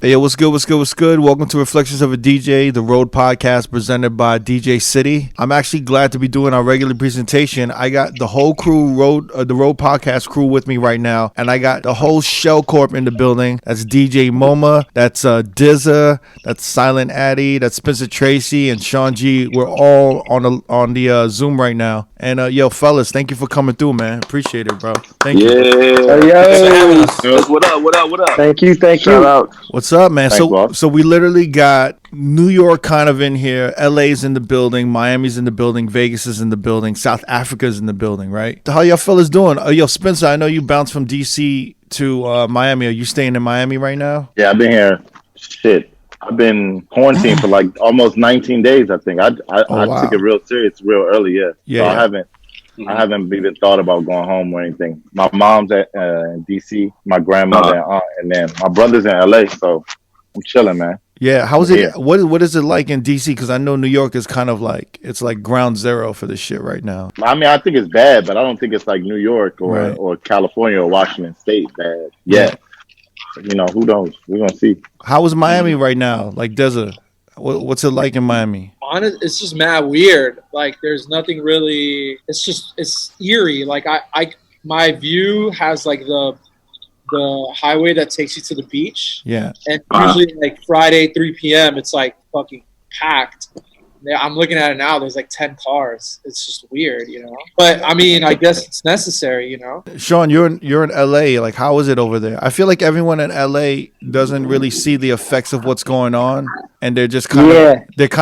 Hey, yo, what's good, what's good, what's good? Welcome to Reflections of a DJ, the R.O.A.D podcast presented by DJ City. I'm actually glad to be doing our regular presentation. I got the whole crew, the R.O.A.D podcast crew with me right now, and I got the whole Shell Corp in the building. That's DJ MOMA, that's DZA, that's Silent Addy, that's Spencer TRACY, and Sean G. We're all on the Zoom right now. And yo, fellas, thank you for coming through, man. Appreciate it, bro. Thank you. Yo. What up? Thank you. Shout out. What's up, man? Thanks, so we literally got New York kind of in here, LA's in the building, Miami's in the building, Vegas is in the building, South Africa's in the building, right? How y'all fellas doing? Yo, Spencer, I know you bounced from DC to Miami. Are you staying in Miami right now? Yeah, I've been here. I've been quarantined for like almost 19 days, I think. I took it real serious, real early, so I haven't even thought about going home or anything. My mom's at DC, my grandmother and aunt, and then my brother's in LA, so I'm chilling, man. Yeah, how is it? Yeah. What is it like in DC? Because I know New York is kind of like, it's like ground zero for this shit right now. I mean, I think it's bad, but I don't think it's like New York or California or Washington State bad. Yeah. You know, who knows? We're going to see. How is Miami right now? Like, DZA, what's it like in Miami? It's just mad weird. Like, there's nothing really. It's eerie. Like, my view has like the highway that takes you to the beach. Yeah. And usually like Friday 3 p.m. it's like fucking packed. I'm looking at it now. There's like 10 cars. It's just weird, you know. But I mean, I guess it's necessary, you know. Sean, you're in LA. Like, how is it over there? I feel like everyone in LA doesn't really see the effects of what's going on, and they're just kind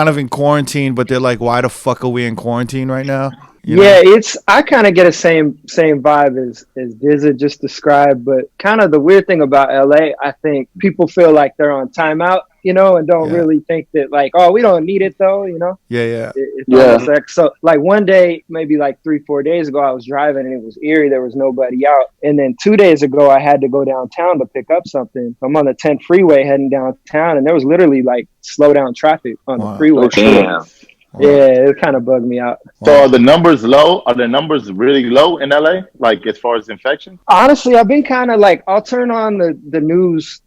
of in quarantine. But they're like, why the fuck are we in quarantine right now? You know? I kind of get a same vibe as DZA just described, but kind of the weird thing about LA, I think people feel like they're on timeout, you know, and don't really think that like, oh, we don't need it though, you know? It's like, so like one day, maybe like 3-4 days ago, I was driving and it was eerie. There was nobody out. And then 2 days ago, I had to go downtown to pick up something. I'm on the 10 freeway heading downtown, and there was literally like slow down traffic on the freeway. Damn. Wow. Yeah, it kind of bugged me out. So are the numbers low? Are the numbers really low in LA? Like as far as infection? Honestly, I've been kind of like, I'll turn on the news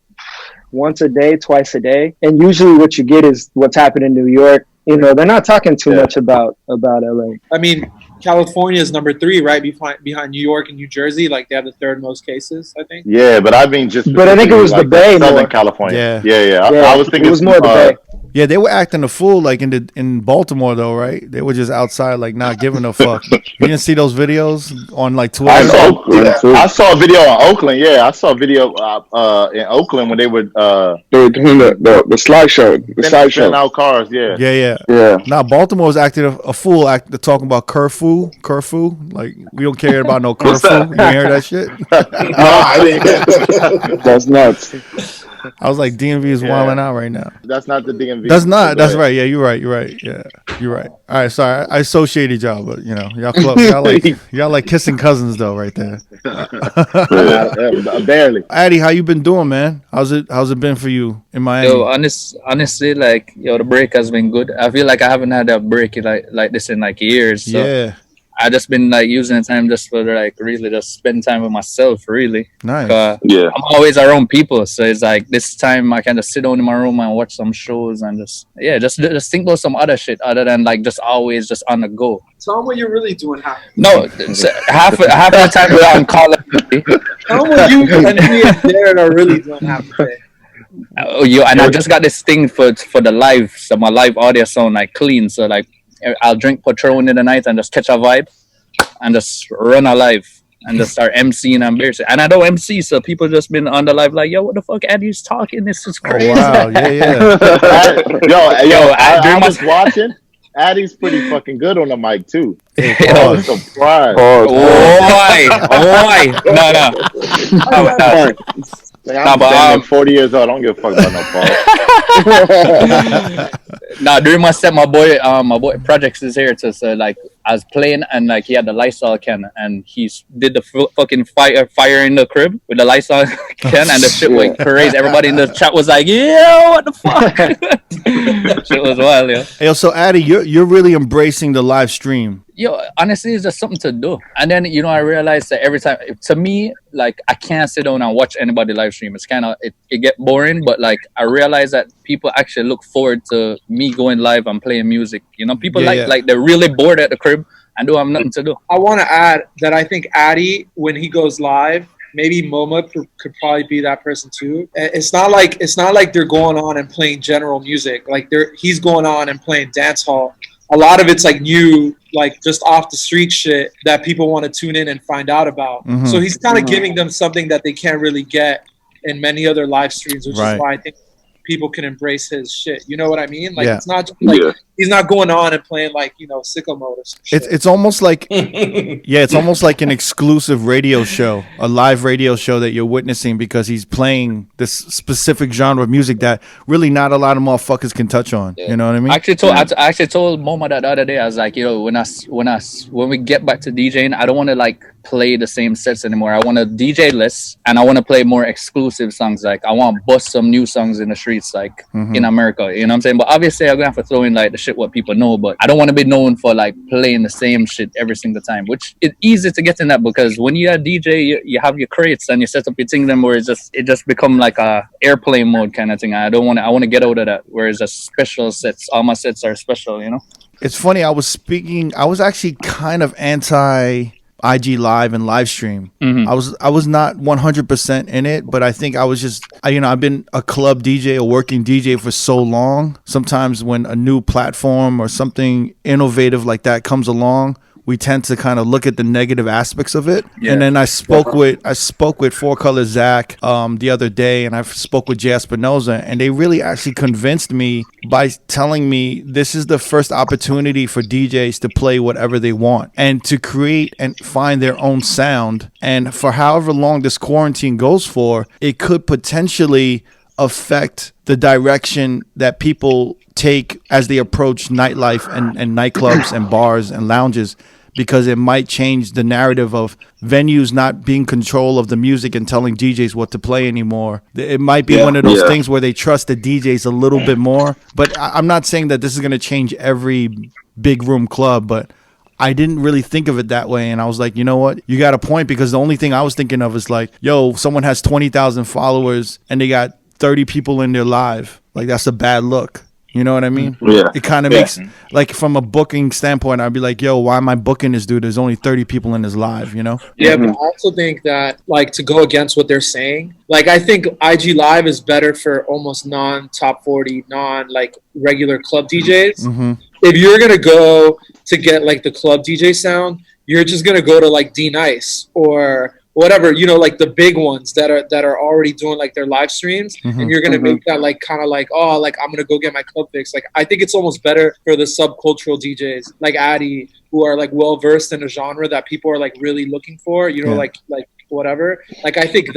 once a day, twice a day. And usually what you get is what's happened in New York. You know, they're not talking too much about LA. I mean, California is number 3, right? Behind New York and New Jersey. Like they have the 3rd most cases, I think. Yeah, but I mean But I think it was like the Bay Southern California. Yeah. I was thinking it was more the Bay. Yeah, they were acting a fool like in Baltimore though, right? They were just outside like not giving a fuck. You didn't see those videos on like Twitter? I saw a video on Oakland. Yeah, I saw a video in Oakland when they were doing the slideshow, sending out cars. Yeah. Nah, Baltimore was acting a fool, talking about curfew. Like we don't care about no curfew. You didn't hear that shit? No, I didn't. That's nuts. I was like, DMV is wilding out right now. That's not the DMV. That's not. That's right. Yeah, you're right. Yeah, you're right. All right, sorry. I associated y'all, but you know, y'all close. y'all like kissing cousins though, right there. Barely. Addy, how you been doing, man? How's it been for you in Miami? Yo, honestly, like, the break has been good. I feel like I haven't had a break like this in like years. So. Yeah. I just been like using the time just for like really just spend time with myself, really. Nice. I'm always around people, so it's like this time I can just sit down in my room and watch some shows and just think about some other shit other than like just always just on the go. Tell them what you're really doing. No, half of the time we're on Call of Duty. Tell them what you and me and Darren are really doing half the day. I just got this thing for the live, so my live audio sound like clean, so like. I'll drink Patron in the night and just catch a vibe and just run a live and just start MCing and embarrassing. And I don't MC, so people just been on the live like, yo, what the fuck, Addy's talking? This is crazy. Oh, wow, yeah. I was watching. Addy's pretty fucking good on the mic too. I was surprised. No. I'm 40 years old. I don't give a fuck about no Nah, during my set, my boy Projects is here to so like I was playing and like he had the Lysol can and he did the fucking fire in the crib with the Lysol can and the shit went crazy. Everybody in the chat was like, "Yeah, what the fuck?" Shit was wild, yeah. Hey, so Addy, you're really embracing the live stream. Honestly, it's just something to do. And then, I realized that every time, to me, like, I can't sit down and watch anybody live stream. It's kind of, it get boring, but like, I realized that people actually look forward to me going live and playing music. People like they're really bored at the crib and don't have nothing to do. I want to add that I think Addy, when he goes live, maybe MOMA could probably be that person too. It's not like they're going on and playing general music. Like he's going on and playing dancehall. A lot of it's like new, like just off the street shit that people want to tune in and find out about. Mm-hmm. So he's kind of giving them something that they can't really get in many other live streams, which is why I think people can embrace his shit. You know what I mean? Like it's not just like he's not going on and playing like sicko mode or some shit. It's almost like it's almost like an exclusive radio show, a live radio show that you're witnessing because he's playing this specific genre of music that really not a lot of motherfuckers can touch on. You know what I mean? I actually told MOMA that the other day. I was like, when we get back to DJing, I don't want to like play the same sets anymore. I want to DJ less and I want to play more exclusive songs. Like I want to bust some new songs in the streets, like in America. You know what I'm saying? But obviously I'm gonna have to throw in like the shit what people know, but I don't want to be known for like playing the same shit every single time, which it's easy to get in that because when you're a DJ, you have your crates and you set up your thing them where it just become like a airplane mode kind of thing. I want to get out of that where it's just special sets. All my sets are special, It's funny, I was actually kind of anti IG Live and live stream. I was not 100% in it, but I think I was just, I've been a club DJ, a working DJ for so long. Sometimes when a new platform or something innovative like that comes along, we tend to kind of look at the negative aspects of it. Yeah. And then I spoke with Four Color Zach the other day, and I spoke with Jay Espinoza, and they really actually convinced me by telling me this is the first opportunity for DJs to play whatever they want and to create and find their own sound. And for however long this quarantine goes for, it could potentially affect the direction that people take as they approach nightlife and nightclubs and bars and lounges, because it might change the narrative of venues not being control of the music and telling DJs what to play anymore. It might be one of those things where they trust the DJs a little bit more. But I'm not saying that this is going to change every big room club, but I didn't really think of it that way. And I was like, you know what? You got a point, because the only thing I was thinking of is like, yo, someone has 20,000 followers and they got 30 people in their live. Like, that's a bad look. You know what I mean? Yeah. It kind of makes, like, from a booking standpoint, I'd be like, yo, why am I booking this dude? There's only 30 people in his live, you know? Yeah, but I also think that, like, to go against what they're saying, like, I think IG Live is better for almost non-top 40, like, regular club DJs. Mm-hmm. If you're going to go to get, like, the club DJ sound, you're just going to go to, like, D-Nice or whatever, you know, like the big ones that are already doing like their live streams, and you're gonna make that like kind of like, oh, like I'm gonna go get my club fix. Like I think it's almost better for the subcultural DJs like Addy, who are like well versed in a genre that people are like really looking for, you know, like whatever. Like I think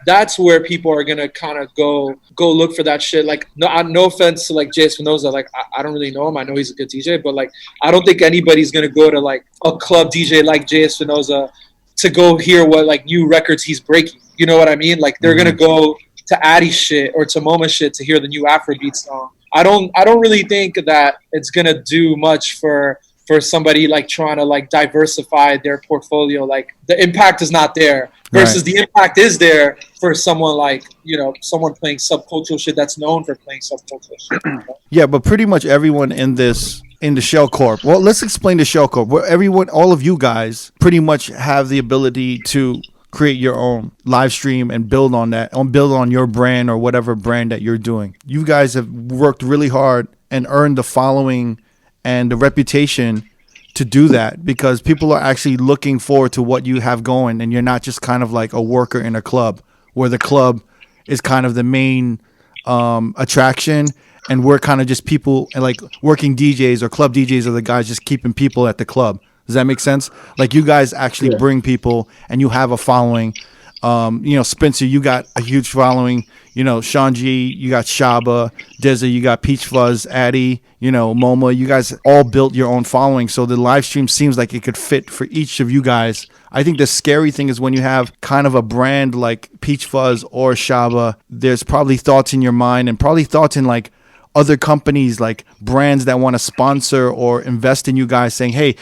that's where people are gonna kind of go look for that shit. Like no offense to like Jay Espinoza, like I don't really know him. I know he's a good DJ, but like I don't think anybody's gonna go to like a club DJ like Jay Espinoza to go hear what like new records he's breaking. You know what I mean? Like they're gonna go to Addy shit or to MOMA shit to hear the new Afrobeat song. I don't really think that it's gonna do much for somebody like trying to like diversify their portfolio. Like the impact is not there versus the impact is there for someone like, you know, someone playing subcultural shit that's known for playing subcultural shit. You know? Yeah, but pretty much everyone in the Shell Corp. Well, let's explain the Shell Corp. Where everyone, all of you guys pretty much have the ability to create your own live stream and build on that, build on your brand or whatever brand that you're doing. You guys have worked really hard and earned the following and the reputation to do that, because people are actually looking forward to what you have going, and you're not just kind of like a worker in a club where the club is kind of the main attraction, and we're kind of just people, and like working DJs or club DJs are the guys just keeping people at the club. Does that make sense? Like you guys actually bring people and you have a following. You know, Spencer, you got a huge following. You know, Sean G, you got Shaba, DZA, you got Peach Fuzz, Addy, you know, MOMA. You guys all built your own following. So the live stream seems like it could fit for each of you guys. I think the scary thing is when you have kind of a brand like Peach Fuzz or Shaba, there's probably thoughts in your mind and probably thoughts in like other companies, like brands that want to sponsor or invest in you guys, saying, hey,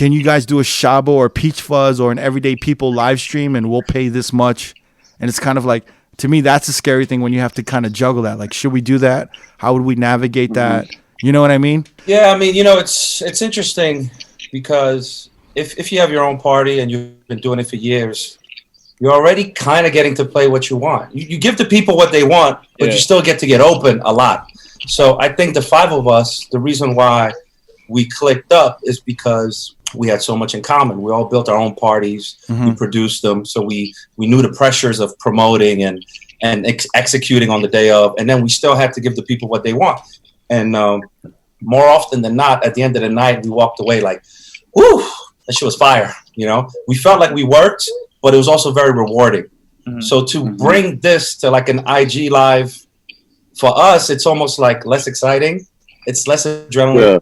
can you guys do a Shaba or Peach Fuzz or an Everyday People live stream and we'll pay this much? And it's kind of like, to me, that's a scary thing when you have to kind of juggle that. Like, should we do that? How would we navigate that? You know what I mean? Yeah, I mean, it's interesting because if you have your own party and you've been doing it for years, you're already kind of getting to play what you want. You give the people what they want, but you still get to get open a lot. So I think the five of us, the reason why we clicked up is because we had so much in common. We all built our own parties. We produced them. So we knew the pressures of promoting and executing on the day of. And then we still had to give the people what they want. And more often than not, at the end of the night, we walked away like, whew, that shit was fire. We felt like we worked, but it was also very rewarding. So to bring this to like an IG live, for us, it's almost like less exciting. It's less adrenaline.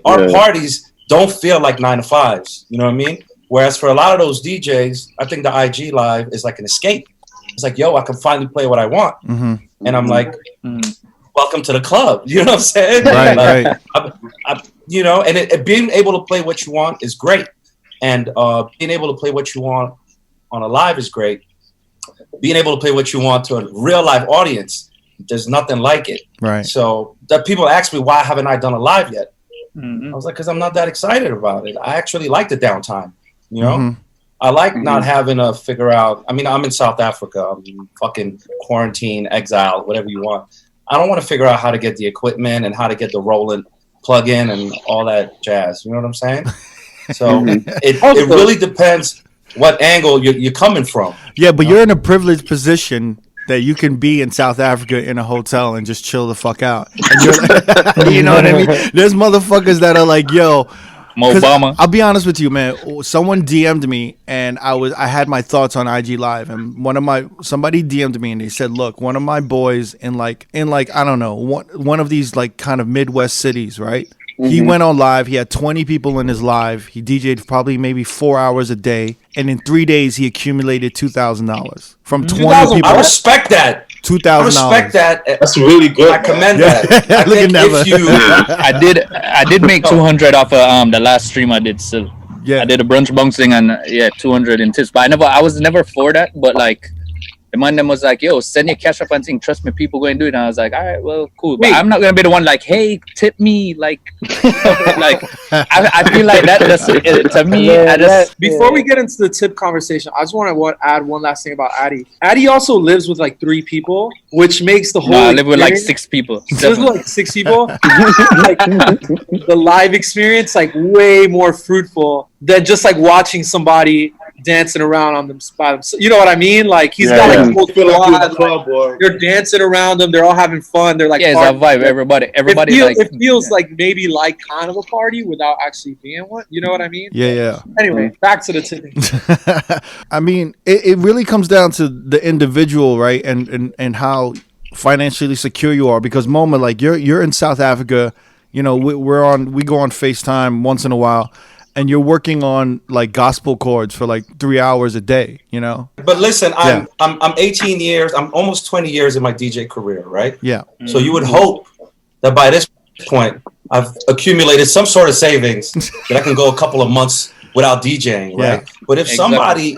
Our parties don't feel like 9 to 5s. You know what I mean? Whereas for a lot of those DJs, I think the IG live is like an escape. It's like, yo, I can finally play what I want. And I'm like, welcome to the club. You know what I'm saying? Right. And being able to play what you want is great. And being able to play what you want on a live is great. Being able to play what you want to a real live audience, there's nothing like it. Right. So that people ask me, why haven't I done a live yet? I was like, because I'm not that excited about it. I actually like the downtime. I like not having to figure out. I mean, I'm in South Africa. I'm in fucking quarantine, exile, whatever you want. I don't want to figure out how to get the equipment and how to get the rolling plug-in and all that jazz. You know what I'm saying? So it really depends what angle you're coming from. Yeah, but you're in a privileged position that you can be in South Africa in a hotel and just chill the fuck out. And you're like, you know what I mean? There's motherfuckers that are like, yo, Obama. I'll be honest with you, man. Someone DM'd me and I had my thoughts on IG Live, and somebody DM'd me and they said, look, one of my boys in like I don't know, one of these like kind of Midwest cities, right? He went on live. He had 20 people in his live. He DJ'd probably maybe 4 hours a day. And in 3 days, he accumulated $2,000 from 20 people. I respect that. $2,000. I respect that. That's really good. I commend that. I think if you... I did make 200 off of the last stream I did. So I did a brunch bouncing and 200 in tips. But I was never for that. But like the man them was like, yo, send your cash up and thing. Trust me, people going to do it. And I was like, all right, well, cool. But I'm not going to be the one like, hey, tip me. Like, like I feel like that just, to me, Before we get into the tip conversation, I just want to add one last thing about Addy. Addy also lives with like 3 people, which makes the whole I live with like 6 people. He lives with like 6 people. Like, the live experience, like way more fruitful than just like watching somebody dancing around on them by themselves. You know what I mean? Like he's got like full squad, like, they're dancing around them, they're all having fun, they're like it's a vibe. It feels like maybe like kind of a party without actually being one. You know what I mean? Yeah. Anyway, back to the tipping. I mean, it really comes down to the individual, right? And how financially secure you are, because MOMA, like you're in South Africa, we go on FaceTime once in a while. And you're working on like gospel chords for like 3 hours a day, But listen, I'm 18 years. I'm almost 20 years in my DJ career, right? Yeah. So you would hope that by this point, I've accumulated some sort of savings that I can go a couple of months without DJing, right? Yeah. But if somebody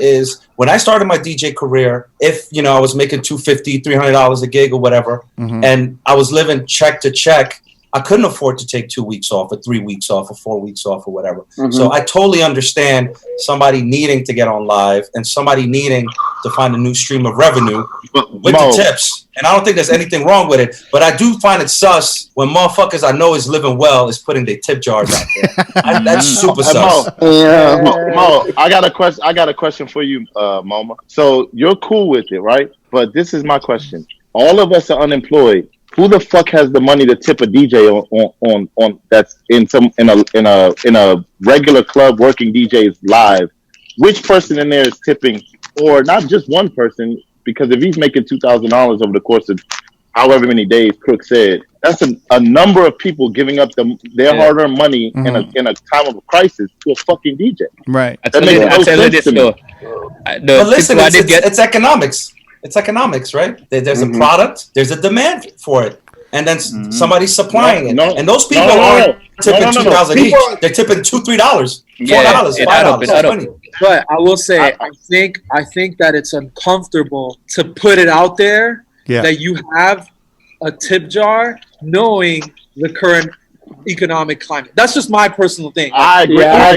when I started my DJ career, if I was making $250, $300 a gig or whatever, and I was living check to check, I couldn't afford to take 2 weeks off or 3 weeks off or 4 weeks off or whatever. So I totally understand somebody needing to get on live and somebody needing to find a new stream of revenue with the tips. And I don't think there's anything wrong with it. But I do find it sus when motherfuckers I know is living well is putting their tip jars out there. That's super sus. Mo, I got a question for you, MOMA. So you're cool with it, right? But this is my question. All of us are unemployed. Who the fuck has the money to tip a DJ on that's in a regular club working DJs live? Which person in there is tipping, or not just one person? Because if he's making $2,000 over the course of however many days, Crook said, that's a number of people giving up their hard-earned money in a time of a crisis to a fucking DJ. Right. But listen, it's economics. It's economics, right? There's a product, there's a demand for it, and then somebody's supplying it. And those people aren't tipping $2,000 each; they're tipping $2-3. $4, $5, But I will say, I think that it's uncomfortable to put it out there that you have a tip jar, knowing the current economic climate. That's just my personal thing. I agree. I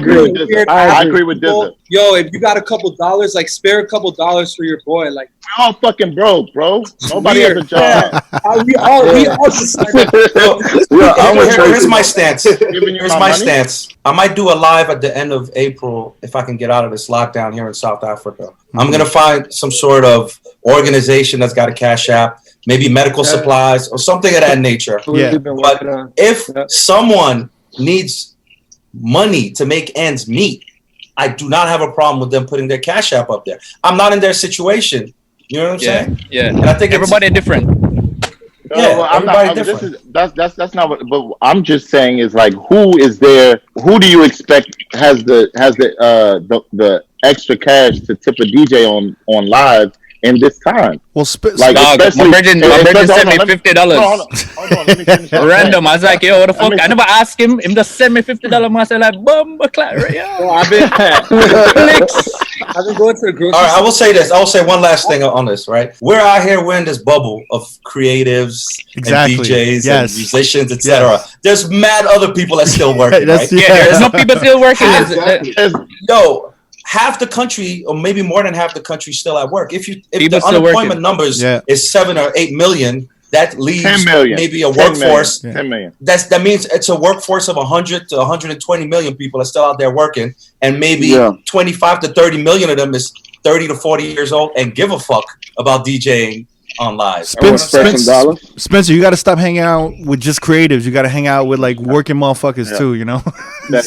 agree with DZA. Yo, if you got a couple dollars, like spare a couple dollars for your boy. Like, we're all fucking broke, bro. Nobody has a job. We all Here's my stance. I might do a live at the end of April if I can get out of this lockdown here in South Africa. I'm gonna find some sort of organization that's got a cash app, maybe medical supplies or something of that nature. But if someone needs money to make ends meet, I do not have a problem with them putting their cash app up there. I'm not in their situation. You know what I'm saying? Yeah. And I think everybody different. Everybody different. That's not what. But I'm just saying is like, who is there? Who do you expect has the extra cash to tip a DJ on live in this time? Well, my virgin sent me $50. Random. I was like, yo, what the fuck? I never asked him. Him just sent me $50. I said like, boom, I've been going to the grocery. All right, I will say this. I will say one last thing on this. Right, we're out here we're in this bubble of creatives and DJs and musicians, etc. Yes. There's mad other people that still working. Right? There's no people still working. Yo. Half the country, or maybe more than half the country, still at work. If the unemployment numbers is 7 or 8 million, that leaves maybe a workforce. 10 million. That means it's a workforce of 100 to 120 million people are still out there working, and maybe 25 to 30 million of them is 30 to 40 years old and give a fuck about DJing on live. Spencer, you got to stop hanging out with just creatives. You got to hang out with like working motherfuckers too. You know. I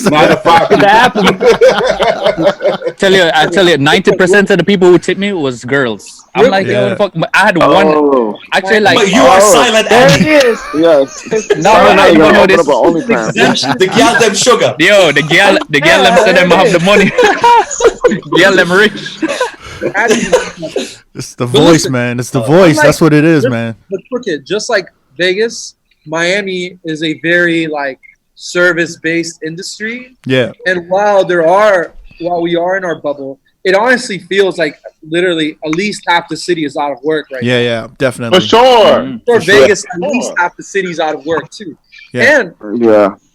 tell you, 90% of the people who tipped me was girls. I'm like, yo, fuck. I had one. Actually, like, but you are silent. There it is. Yes. No, you don't know this. The girl them sugar. Yo, the girl them said them have the money. Girl them rich. It's the voice, man. It's the voice. Like, that's what it is, man. But crooked, just like Vegas, Miami is a very like service-based industry. Yeah. And while we are in our bubble, it honestly feels like literally at least half the city is out of work right now. Yeah, definitely. For sure. For Vegas, at least half the city's out of work too. Yeah. And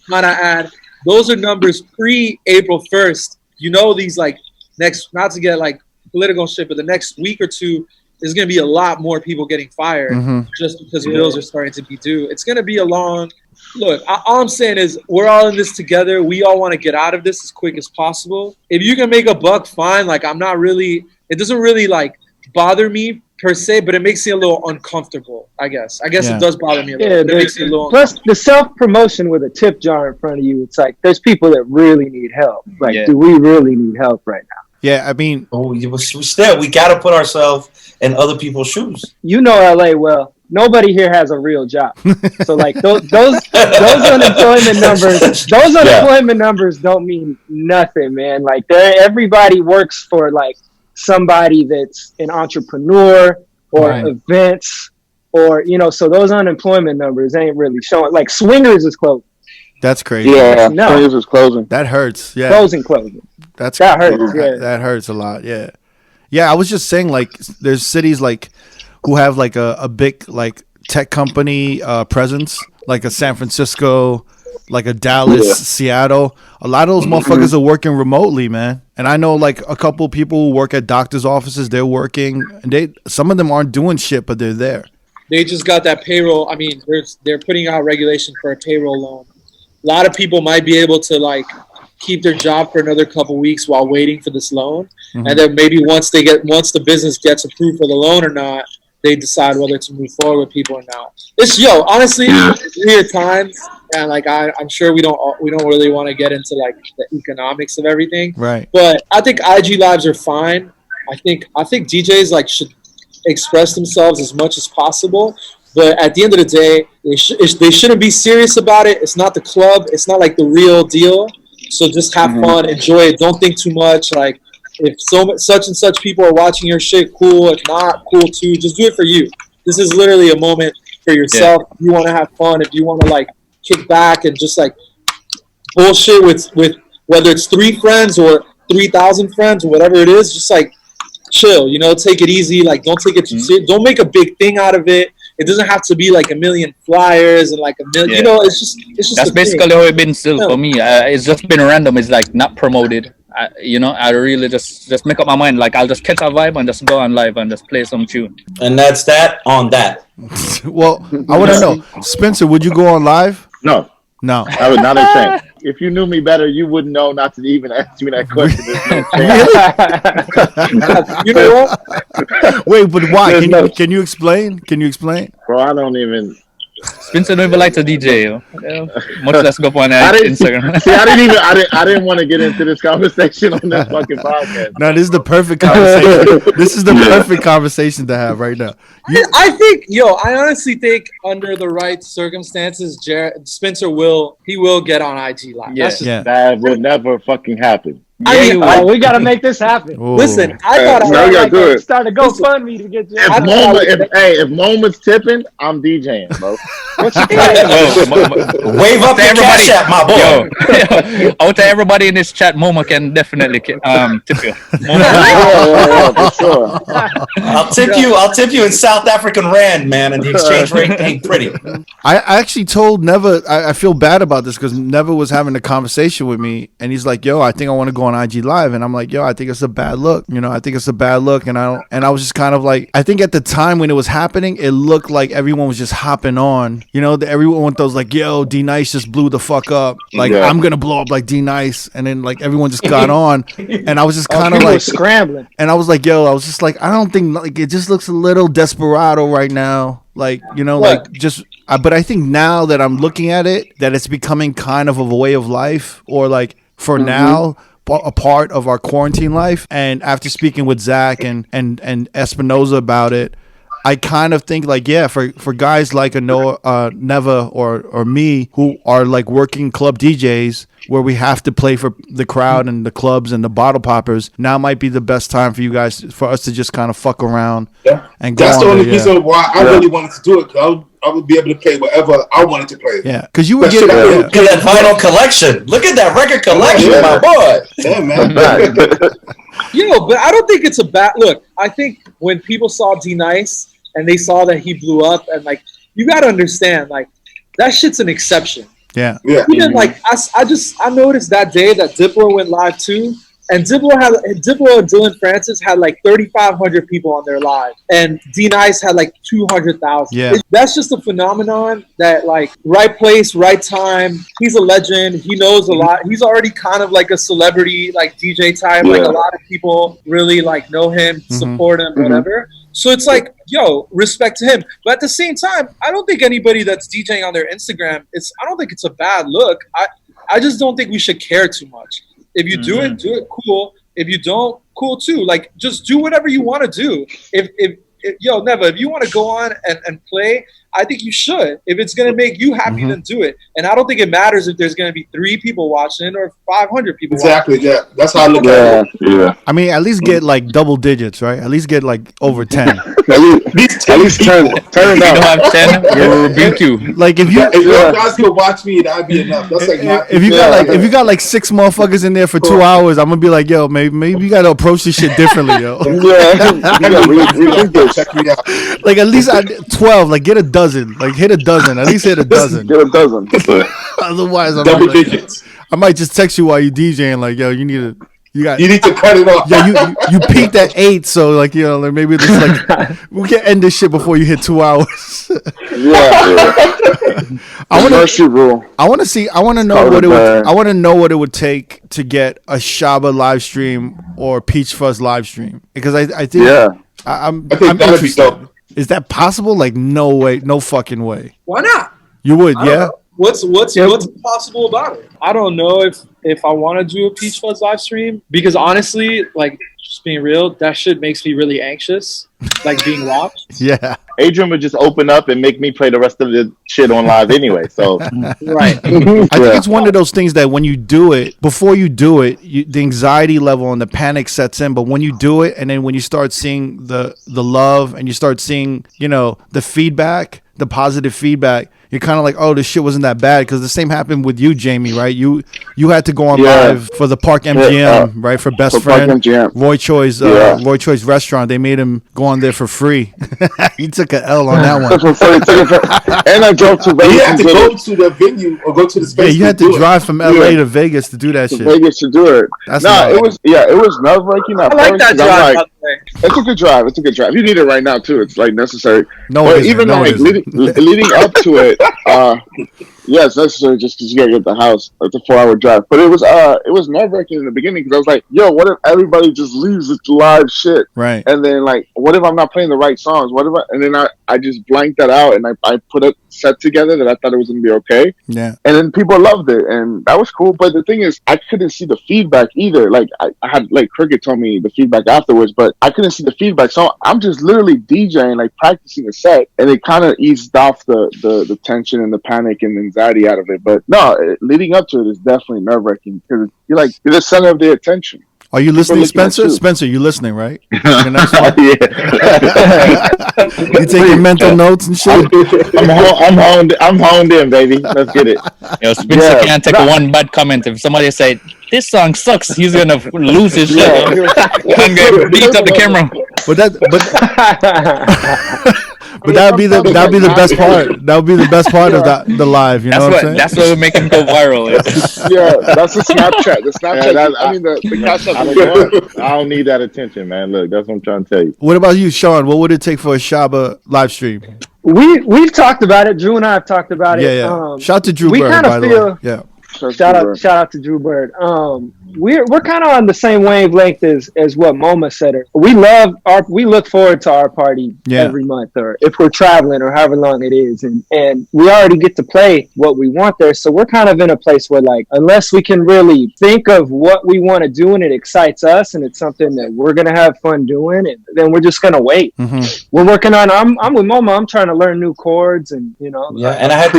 might I add, those are numbers pre-April 1st. You know, these like next, not to get like political shit, but the next week or two is going to be a lot more people getting fired just because bills are starting to be due. It's going to be a long look. All I'm saying is we're all in this together. We all want to get out of this as quick as possible. If you can make a buck, fine. Like it doesn't really like bother me per se, but it makes me a little uncomfortable. I guess it does bother me a little. It makes me a little. Plus the self-promotion with a tip jar in front of you. It's like there's people that really need help. Like, do we really need help right now? Yeah, I mean, we got to put ourselves in other people's shoes. You know LA well. Nobody here has a real job. So like those unemployment numbers don't mean nothing, man. Like everybody works for like somebody that's an entrepreneur or events or so those unemployment numbers ain't really showing. Like Swingers is closing. That's crazy. Yeah, Swingers is closing. That hurts. Yeah. Closing. That hurts. Yeah. That hurts a lot. Yeah. Yeah, I was just saying like there's cities like who have like a big like tech company presence, like a San Francisco, like a Dallas, Seattle. A lot of those motherfuckers are working remotely, man. And I know like a couple people who work at doctors' offices, they're working and some of them aren't doing shit, but they're there. They just got that payroll. I mean, they're putting out regulation for a payroll loan. A lot of people might be able to like keep their job for another couple weeks while waiting for this loan, and then maybe once the business gets approved for the loan or not, they decide whether to move forward with people or not. It's honestly weird times, and like I'm sure we don't really want to get into like the economics of everything, right? But I think IG lives are fine. I think DJs like should express themselves as much as possible. But at the end of the day, they shouldn't be serious about it. It's not the club. It's not like the real deal. So just have fun, enjoy it. Don't think too much. Like if such and such people are watching your shit, cool. If not, cool too. Just do it for you. This is literally a moment for yourself. If you want to have fun, if you want to like kick back and just like bullshit with whether it's 3 friends or 3,000 friends or whatever it is, just like chill, you know, take it easy. Like, don't take it too serious. Don't make a big thing out of it. It doesn't have to be like a million flyers and like a million, you know, it's just that's basically how it's been still for me. It's just been random. It's like not promoted. You know, I really just make up my mind. Like, I'll just catch a vibe and just go on live and just play some tune. And that's that on that. Well, I want to know, Spencer, would you go on live? No. I would not have changed. If you knew me better, you wouldn't know not to even ask me that question. You know what? Wait, but why? Can you explain? Bro, I don't even. Spencer don't even like to DJ. Much less go on Instagram. See, I didn't want to get into this conversation on this fucking podcast. No, this is the perfect conversation. This is the perfect conversation to have right now. I honestly think under the right circumstances, Spencer will get on IG Live. That will never fucking happen. We gotta make this happen. Ooh. Listen, I thought I gotta do it. Start a GoFundMe to get you. If MOMA's tipping, I'm DJing, bro. Wave up your cash app, my boy. Out to everybody in this chat, MOMA can definitely tip you. For sure. I'll tip you in South African rand, man, and the exchange rate ain't pretty. I actually told Neva, I feel bad about this because Neva was having a conversation with me and he's like, yo, I think I want to go on IG Live. And I'm like, yo, I think it's a bad look. You know, I think it's a bad look. And I was just kind of like, I think at the time when it was happening, it looked like everyone was just hopping on. You know, everyone with those like, yo, D Nice just blew the fuck up. Like, I'm going to blow up like D Nice. And then like everyone just got on. And I was just kind of like scrambling. And I was like, yo, I don't think, like, it just looks a little desperado right now. Like, you know, like just, but I think now that I'm looking at it, that it's becoming kind of a way of life, or like for now, a part of our quarantine life. And after speaking with Zach and Espinoza about it, I kind of think like, yeah, for guys like Neva or me who are like working club DJs where we have to play for the crowd and the clubs and the bottle poppers, now might be the best time for us to just kind of fuck around. And that's the only reason why I really wanted to do it. Cause I would be able to play whatever I wanted to play. Yeah, because you would get that vinyl collection. Look at that record collection, my boy. Yeah, man. But I don't think it's a bad look. I think when people saw D Nice and they saw that he blew up, and like, you got to understand, like, that shit's an exception. Yeah. Even like I noticed that day that Diplo went live too, and Diplo and Dylan Francis had like 3,500 people on their live, and D Nice had like 200,000. Yeah, that's just a phenomenon that like right place, right time. He's a legend. He knows a lot. He's already kind of like a celebrity, like DJ type. Like a lot of people really like know him, support him, whatever. So it's like, yo, respect to him. But at the same time, I don't think anybody that's DJing on their Instagram, I don't think it's a bad look. I just don't think we should care too much. If you do it, cool. If you don't, cool too. Like, just do whatever you want to do. If Neva, if you want to go on and play, I think you should. If it's going to make you happy, then do it. And I don't think it matters if there's going to be 3 people watching or 500 people watching. Yeah. That's how I look at it. Yeah. I mean, at least get like double digits, right? At least get like over 10. At least turn it up. You don't have 10, we'll rebuke you. Like if you guys could watch me, that'd be enough. That's like if you got like 6 motherfuckers in there for 2 hours, I'm gonna be like, yo, maybe you gotta approach this shit differently, yo. Check me out. Like at least 12, like get a dozen, like hit a dozen, at least hit a dozen. Get a dozen. Otherwise, double digits. I might just text you while you DJing, like, yo, you need to cut it off. Yeah, you peaked at 8, so like, you know, like maybe this like we can end this shit before you hit 2 hours. I want to know what it would take to get a Shaba live stream or Peach Fuzz live stream, because I think I'm interested. Is that possible? Like, no way, no fucking way. Why not? You would, yeah. What's possible about it? I don't know if I want to do a Peach Fuzz live stream, because honestly, like, just being real, that shit makes me really anxious, like being watched. Yeah. Adrian would just open up and make me play the rest of the shit on live anyway. So right. I think it's one of those things that when you do it, before you do it, the anxiety level and the panic sets in. But when you do it, and then when you start seeing the love and you start seeing, you know, the feedback, the positive feedback, you're kind of like, oh, this shit wasn't that bad, because the same happened with you, Jamie, right? You had to go on live for the Park MGM, right? For Best Friend, Roy Choi's restaurant. They made him go on there for free. He took an L on that one. And I drove to Vegas. You had to go to the venue or go to the space. Yeah, you had to drive from LA to Vegas to do that shit. Vegas to do it. It was nerve-wracking. I like that drive. It's a good drive. It's a good drive. You need it right now too. It's like necessary. Leading up to it, it's necessary just because you gotta get the house. It's a 4-hour drive, but it was nerve-wracking in the beginning because I was like, yo, what if everybody just leaves this live shit? Right. And then like, what if I'm not playing the right songs? And then I just blanked that out and I put a set together that I thought it was gonna be okay. Yeah. And then people loved it, and that was cool. But the thing is, I couldn't see the feedback either. Like I had like Cricket told me the feedback afterwards, but I couldn't see the feedback. So I'm just literally DJing, like practicing a set, and it kind of eased off the tension and the panic and anxiety out of it. But no, leading up to it is definitely nerve-wracking because you're the center of their attention. Are you listening, Spencer? Spencer, you listening, right? Your next one? You taking mental notes and shit? I'm honed in, baby. Let's get it. Yo, Spencer can't take one bad comment. If somebody say this song sucks, he's gonna lose his shit. I'm gonna beat up the camera. But that'd be the best part. That would be the best part of the live. You know what I'm saying? That's what would make him go viral. That's the Snapchat. The Snapchat. The cash up. I don't need that attention, man. Look, that's what I'm trying to tell you. What about you, Sean? What would it take for a Shaba live stream? We've talked about it. Drew and I have talked about it. Yeah. Shout out to Drew Bird, by the way. Yeah. Shout out to Drew Bird. We're kind of on the same wavelength as what MOMA said. We look forward to our party every month, or if we're traveling, or however long it is, and we already get to play what we want there. So we're kind of in a place where, like, unless we can really think of what we want to do and it excites us and it's something that we're gonna have fun doing, and then we're just gonna wait. Mm-hmm. We're working on. I'm with MOMA. I'm trying to learn new chords and and I had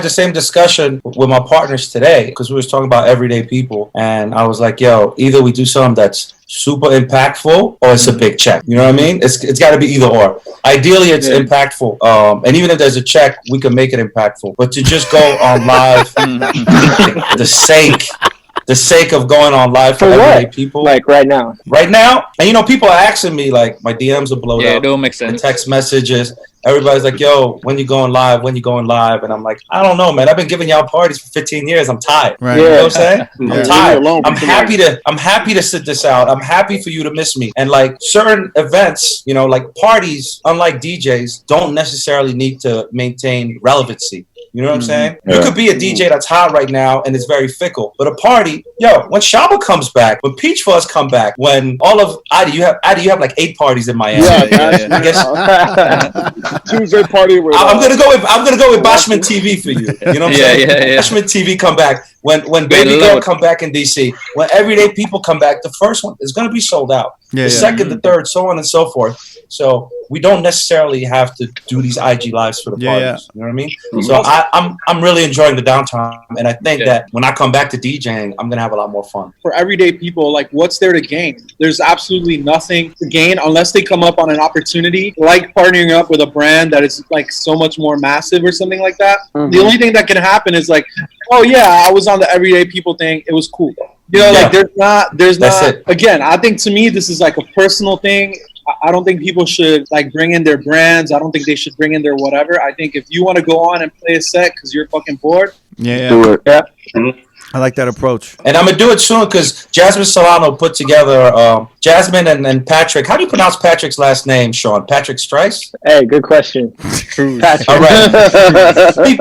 the same discussion with my partners today because we was talking about everyday people, and I was like, yo, either we do something that's super impactful or it's a big check. You know what I mean? It's got to be either or. Ideally, it's impactful. And even if there's a check, we can make it impactful. But to just go on live, the sake of going on live for everyday people. Like right now. And people are asking me, like, my DMs are blowed up. Yeah, it don't make sense. The text messages. Everybody's like, yo, when you going live? When you going live? And I'm like, I don't know, man. I've been giving y'all parties for 15 years. I'm tired. Right. You know what I'm saying? I'm tired. I'm happy to sit this out. I'm happy for you to miss me. And like certain events, like parties, unlike DJs, don't necessarily need to maintain relevancy. You know what I'm saying? Yeah. You could be a DJ that's hot right now and it's very fickle. But a party, when Shaba comes back, when Peach Fuzz come back, when all of Addy, you have like 8 parties in Miami. Yeah. I guess Tuesday party. I'm gonna go with Bashman TV for you. You know what I'm saying? Yeah. Bashman TV come back. When Baby Girl come back in DC, when everyday people come back, the first one is going to be sold out. The second, the third, so on and so forth. So we don't necessarily have to do these IG lives for the parties. You know what I mean? Mm-hmm. So I'm really enjoying the downtime, and I think that when I come back to DJing, I'm going to have a lot more fun. For everyday people, like, what's there to gain? There's absolutely nothing to gain unless they come up on an opportunity, like partnering up with a brand that is like so much more massive or something like that. Mm-hmm. The only thing that can happen is like, oh yeah, I was on the everyday people thing. It was cool. Like there's not. Again, I think to me this is like a personal thing. I don't think people should like bring in their brands. I don't think they should bring in their whatever. I think if you want to go on and play a set because you're fucking bored, do it. Yeah. Mm-hmm. I like that approach. And I'm going to do it soon because Jasmine Solano put together Jasmine and Patrick. How do you pronounce Patrick's last name, Sean? Patrick Strice? Hey, good question. Patrick. All right.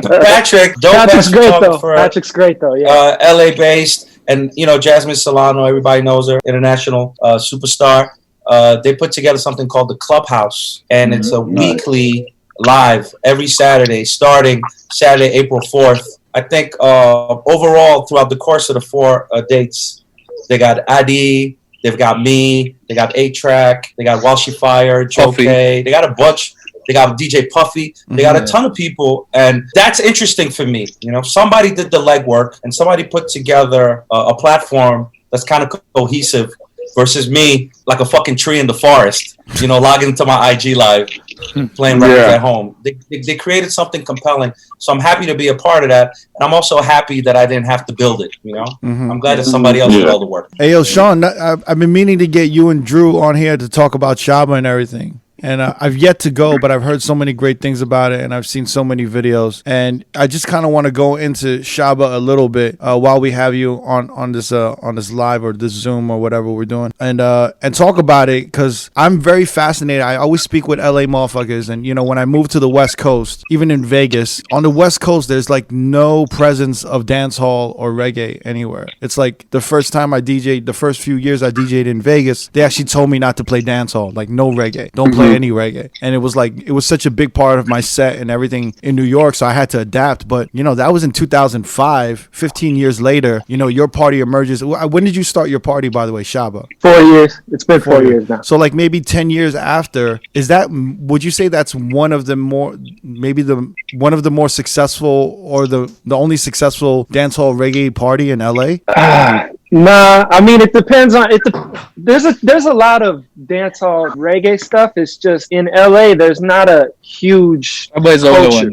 Patrick. Patrick's great, though. Patrick's great, though. Yeah. LA-based. And, Jasmine Solano, everybody knows her, international superstar. They put together something called the Clubhouse. And it's a weekly live every Saturday, starting Saturday, April 4th. I think overall throughout the course of the 4 dates, they got Addy, they've got me, they got A-Track, they got Walshy Fire, Joe K, they got a bunch, they got DJ Puffy, they got a ton of people, and that's interesting for me. Somebody did the legwork and somebody put together a platform that's kind of cohesive versus me like a fucking tree in the forest, logging into my IG live playing records at home. They created something compelling. So I'm happy to be a part of that. And I'm also happy that I didn't have to build it, you know? I'm glad that somebody else did all the work. Hey, yo, Sean, I've been meaning to get you and Drew on here to talk about Shaba and everything. And I've yet to go, but I've heard so many great things about it, and I've seen so many videos. And I just kind of want to go into Shaba a little bit while we have you on this live or this Zoom or whatever we're doing, and talk about it, because I'm very fascinated. I always speak with LA motherfuckers, and you know, when I moved to the West Coast, even in Vegas, on the West Coast, there's like no presence of dancehall or reggae anywhere. It's like the first time I DJed, the first few years I DJed in Vegas, they actually told me not to play dancehall, like no reggae, don't play any reggae. And it was like, it was such a big part of my set and everything in New York, so I had to adapt. But you know, that was in 2005. 15 years later, you know, your party emerges. When did you start your party, by the way, Shaba? 4 years. It's been 4 years now. So like maybe 10 years after, is that, would you say that's one of the more, maybe one of the more successful, or the only successful dancehall reggae party in LA? Nah, I mean, it depends on it. There's a lot of dancehall reggae stuff. It's just in LA, there's not a huge culture.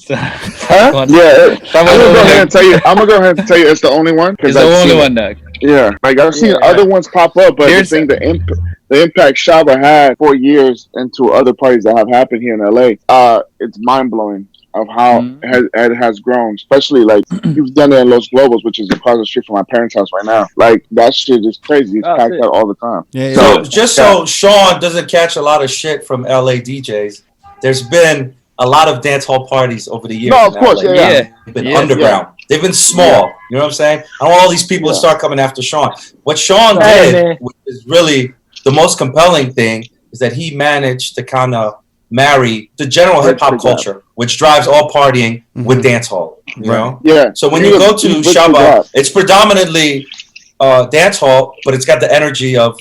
Huh? Yeah, I'm gonna go ahead and tell you it's the only one. It's the only one, Doug. Yeah, like I've seen other ones pop up, but the impact Shaba had 4 years into other parties that have happened here in LA, it's mind blowing of how it has grown. Especially like you've done it in Los Globos, which is across the street from my parents' house right now. Like that shit is crazy. It's packed out all the time. Yeah, so just so Sean doesn't catch a lot of shit from LA DJs, there's been a lot of dance hall parties over the years. No, of course, They've been underground. They've been small. You know what I'm saying? I want all these people to start coming after Sean. What Sean did, which is really the most compelling thing, is that he managed to kind of marry the general hip hop culture, which drives all partying with dance hall. You know? Yeah. So when you go to Shaba, it's predominantly dance hall, but it's got the energy of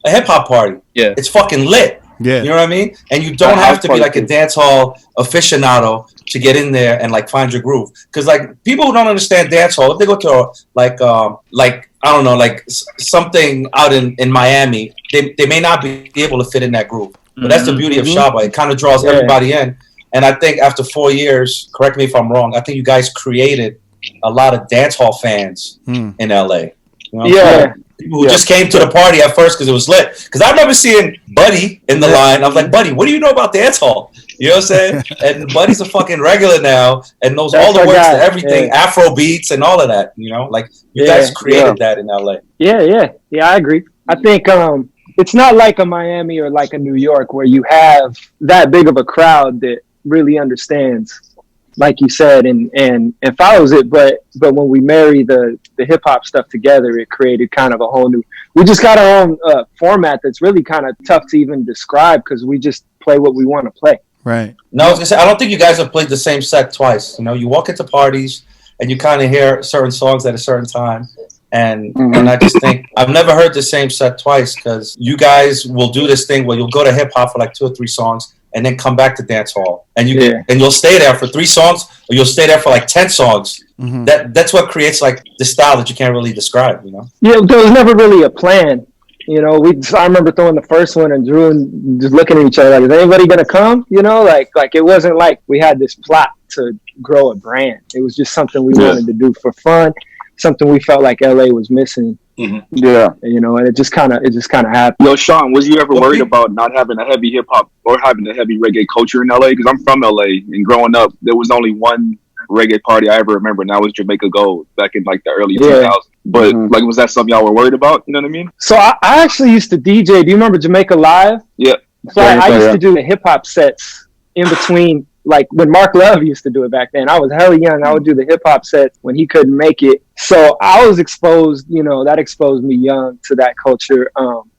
a hip hop party. Yeah. It's fucking lit. Yeah. You know what I mean? And you don't have to be like a dance hall aficionado to get in there and like find your groove. Because like people who don't understand dance hall, if they go to like I don't know, like something out in Miami, they may not be able to fit in that groove. But that's the beauty of Shaba. It kind of draws everybody in. And I think after 4 years, correct me if I'm wrong, I think you guys created a lot of dance hall fans in LA. You know people who just came to the party at first because it was lit. Because I remember seeing Buddy in the line. I was like, Buddy, what do you know about dance hall? You know what I'm saying? And Buddy's a fucking regular now and knows all the words to everything, Afro beats and all of that. You know, like you guys created that in LA. Yeah, I agree. I think it's not like a Miami or like a New York where you have that big of a crowd that really understands, like you said, and follows it. But when we marry the hip hop stuff together, it created kind of a whole new. We just got our own format that's really kind of tough to even describe because we just play what we want to play. Right. No, I was gonna say I don't think you guys have played the same set twice. You know, you walk into parties and you kind of hear certain songs at a certain time. And I just think I've never heard the same set twice because you guys will do this thing where you'll go to hip hop for like 2 or 3 songs and then come back to dance hall and you'll stay there for 3 songs or you'll stay there for like 10 songs. That's what creates like the style that you can't really describe. You know? Yeah, there was never really a plan. You know, I remember throwing the first one and Drew and just looking at each other like, is anybody gonna come? You know, like it wasn't like we had this plot to grow a brand. It was just something we wanted to do for fun. Something we felt like LA was missing. Yeah. You know, and it just kind of happened. Yo, Sean, was you ever worried about not having a heavy hip hop or having a heavy reggae culture in LA? Because I'm from LA and growing up, there was only one reggae party I ever remember, and that was Jamaica Gold back in like the early 2000s. But like, was that something y'all were worried about? You know what I mean? So I actually used to DJ. Do you remember Jamaica Live? Yeah. So I used to do the hip hop sets in between. Like when Mark Love used to do it back then, I was hella young. I would do the hip hop set when he couldn't make it. So I was exposed, you know, that exposed me young to that culture.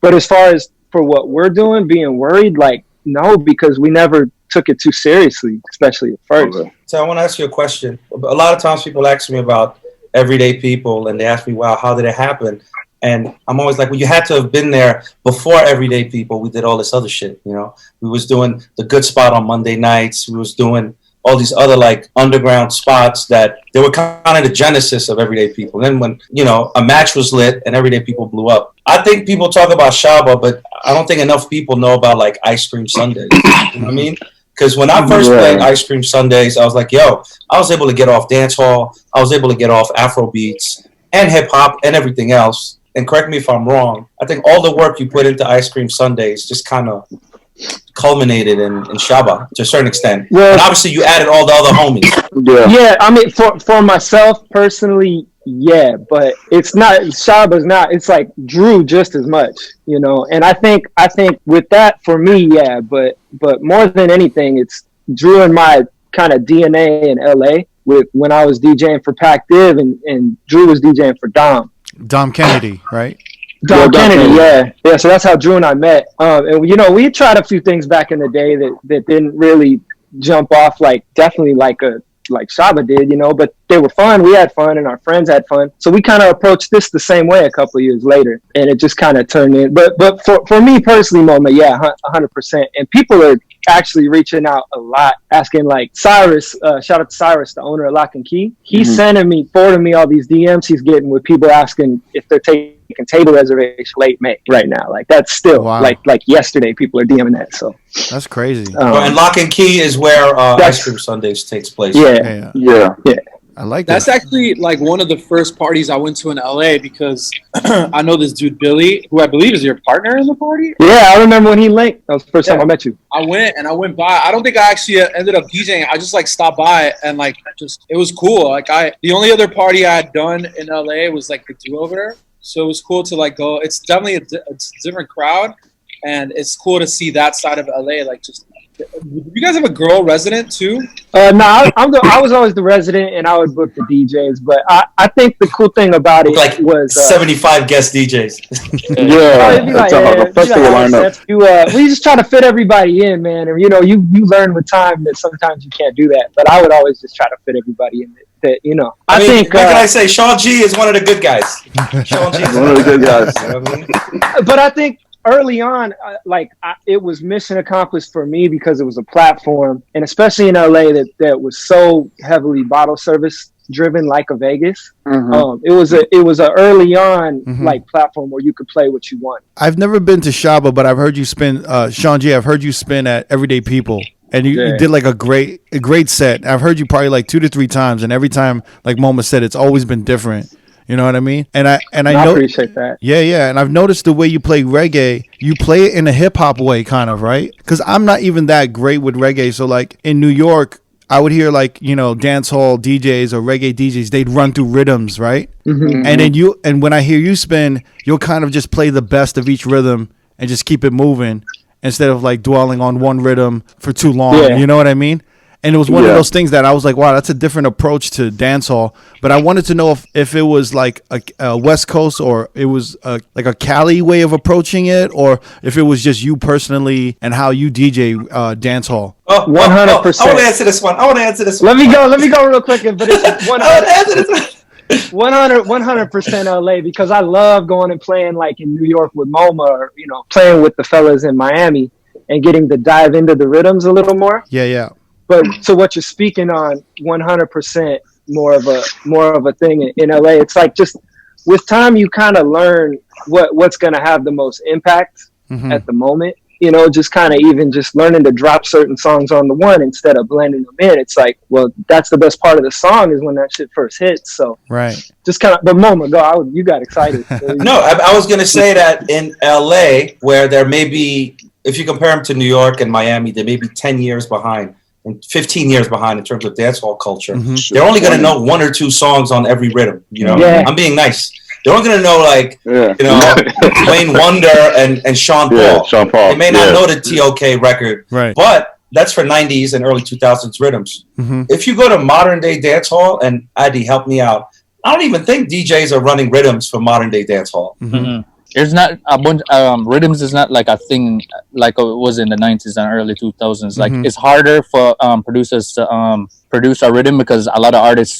But as far as for what we're doing, being worried, like, no, because we never took it too seriously, especially at first. Okay. So I want to ask you a question. A lot of times people ask me about everyday people and they ask me, wow, how did it happen? And I'm always like, well, you had to have been there before everyday people. We did all this other shit, you know. We was doing the Good Spot on Monday nights. We was doing all these other like underground spots that they were kind of the genesis of Everyday People. And then when, you know, a match was lit and Everyday People blew up. I think people talk about Shaba, but I don't think enough people know about like Ice Cream Sundays. You know what I mean? Because when I first played Ice Cream Sundays, I was like, yo, I was able to get off dancehall. I was able to get off Afro beats and hip hop and everything else. And correct me if I'm wrong, I think all the work you put into Ice Cream Sundays just kind of culminated in Shaba to a certain extent. Well, and obviously you added all the other homies. Yeah, I mean, for myself personally, yeah, but it's not, Shaba's not, it's like Drew just as much, you know. And I think with that, for me, yeah, but more than anything, it's Drew and my kind of DNA in LA with when I was DJing for Pac Div and Drew was DJing for Dom Kennedy, right? Dom Kennedy, yeah. So that's how Drew and I met. And you know, we tried a few things back in the day that didn't really jump off definitely like Shaba did, you know, but they were fun. We had fun and our friends had fun. So we kind of approached this the same way a couple of years later, and it just kind of turned in. But for me personally, MOMA, yeah, 100%. And people are actually reaching out a lot, asking like Cyrus, shout out to Cyrus, the owner of Lock and Key. He's forwarding me all these DMs he's getting with people asking if they're taking table reservation late May right now. Like that's still like yesterday people are DMing that. So that's crazy. And Lock and Key is where Ice Cream Sundays takes place. Yeah. I like that. That's actually like one of the first parties I went to in LA because I know this dude Billy, who I believe is your partner in the party. Yeah, I remember when he linked. That was the first time I met you. I went by. I don't think I actually ended up DJing. I just like stopped by and like just it was cool. Like the only other party I had done in LA was like the Do Over. So it was cool to like go. It's definitely a different crowd, and it's cool to see that side of LA. Like just. You guys have a girl resident too? No, I was always the resident, and I would book the DJs. But I think the cool thing about it was 75 guest DJs. Festival lineup. We just try to fit everybody in, man. And you know, you learn with time that sometimes you can't do that. But I would always just try to fit everybody in. That you know, I think. What can I say? Sean G is one of the good guys. Sean G is one of the good guys. You know what I mean? But I think. Early on, it was mission accomplished for me because it was a platform, and especially in LA that was so heavily bottle service driven, like a Vegas. It was a early on like platform where you could play what you want. I've never been to Shaba, but I've heard you spin, Sean G. I've heard you spin at Everyday People. And you did like a great set. I've heard you probably like 2 to 3 times, and every time, like MOMA said, it's always been different. You know what I mean? And I appreciate that. Yeah. And I've noticed the way you play reggae, you play it in a hip hop way, kind of, right? Because I'm not even that great with reggae. So like in New York, I would hear like, you know, dancehall DJs or reggae DJs, they'd run through riddims, right? And then when I hear you spin, you'll kind of just play the best of each rhythm and just keep it moving instead of like dwelling on one rhythm for too long. Yeah. You know what I mean? And it was one of those things that I was like, wow, that's a different approach to dancehall. But I wanted to know if it was like a West Coast or it was like a Cali way of approaching it, or if it was just you personally and how you DJ dancehall. 100%. I want to answer this one. Let me go real quick. But it's 100% LA because I love going and playing like in New York with MOMA, or you know, playing with the fellas in Miami and getting to dive into the rhythms a little more. Yeah. But so what you're speaking on, 100% more of a thing in LA. It's like just with time, you kind of learn what's going to have the most impact at the moment. You know, just kind of even just learning to drop certain songs on the one instead of blending them in. It's like, well, that's the best part of the song is when that shit first hits. So just kind of, but MOMA, go. You got excited. No, I was going to say that in LA, where there may be, if you compare them to New York and Miami, they may be 10 years behind. And 15 years behind in terms of dancehall culture. They're only going to know 1 or 2 songs on every rhythm. You know, I'm being nice. They're only going to know like, you know, Wayne Wonder and Sean Paul. Yeah, Sean Paul. They may not know the TOK record, but that's for 90s and early 2000s rhythms. If you go to modern day dancehall, and Addy, help me out, I don't even think DJs are running rhythms for modern day dancehall. It's not a bunch. Rhythms is not like a thing like it was in the 90s and early 2000s. Like it's harder for producers to produce a rhythm because a lot of artists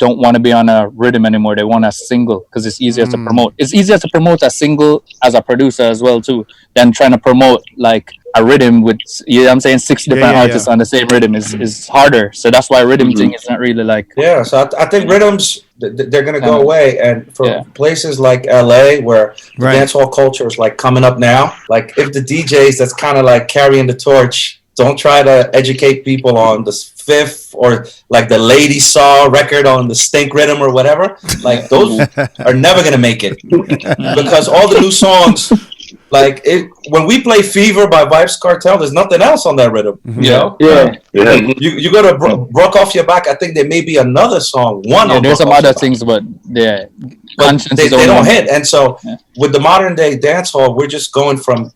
don't want to be on a rhythm anymore. They want a single because it's easier to promote. It's easier to promote a single as a producer as well too than trying to promote like a rhythm with, you know what I'm saying, 6 different artists on the same rhythm is harder. So that's why rhythm thing is not really like. Yeah, so I think rhythms, they're going to go away. And for places like LA where the dancehall culture is like coming up now, like if the DJs that's kind of like carrying the torch don't try to educate people on the fifth or like the Lady Saw record on the Stink Rhythm or whatever, like those are never going to make it because all the new songs, like when we play Fever by Vibes Cartel, there's nothing else on that rhythm, you know? You go to Broke Off Your Back, I think there may be another song. There's some other things, but they don't hit. And so with the modern day dancehall, we're just going from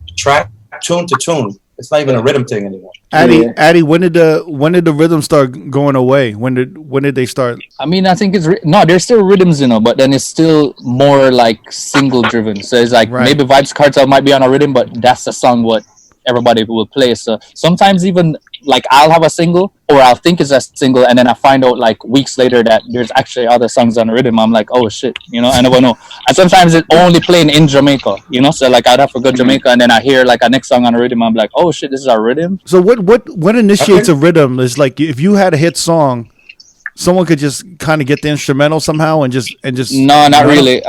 tune to tune. It's not even a rhythm thing anymore. Addy, when did the rhythm start going away? When did they start? I mean, I think there's still rhythms, you know, but then it's still more like single driven. So it's like maybe Vibes Cartel might be on a rhythm, but that's the song what everybody will play. So sometimes even like I'll have a single or I'll think it's a single and then I find out like weeks later that there's actually other songs on the rhythm. I'm like, oh shit, you know, I never know. And sometimes it's only playing in Jamaica, you know, so like I'd have to go to Jamaica and then I hear like a next song on the rhythm. I'm like, oh shit, this is our rhythm. So what initiates a rhythm is like if you had a hit song, someone could just kind of get the instrumental somehow and just no, not really.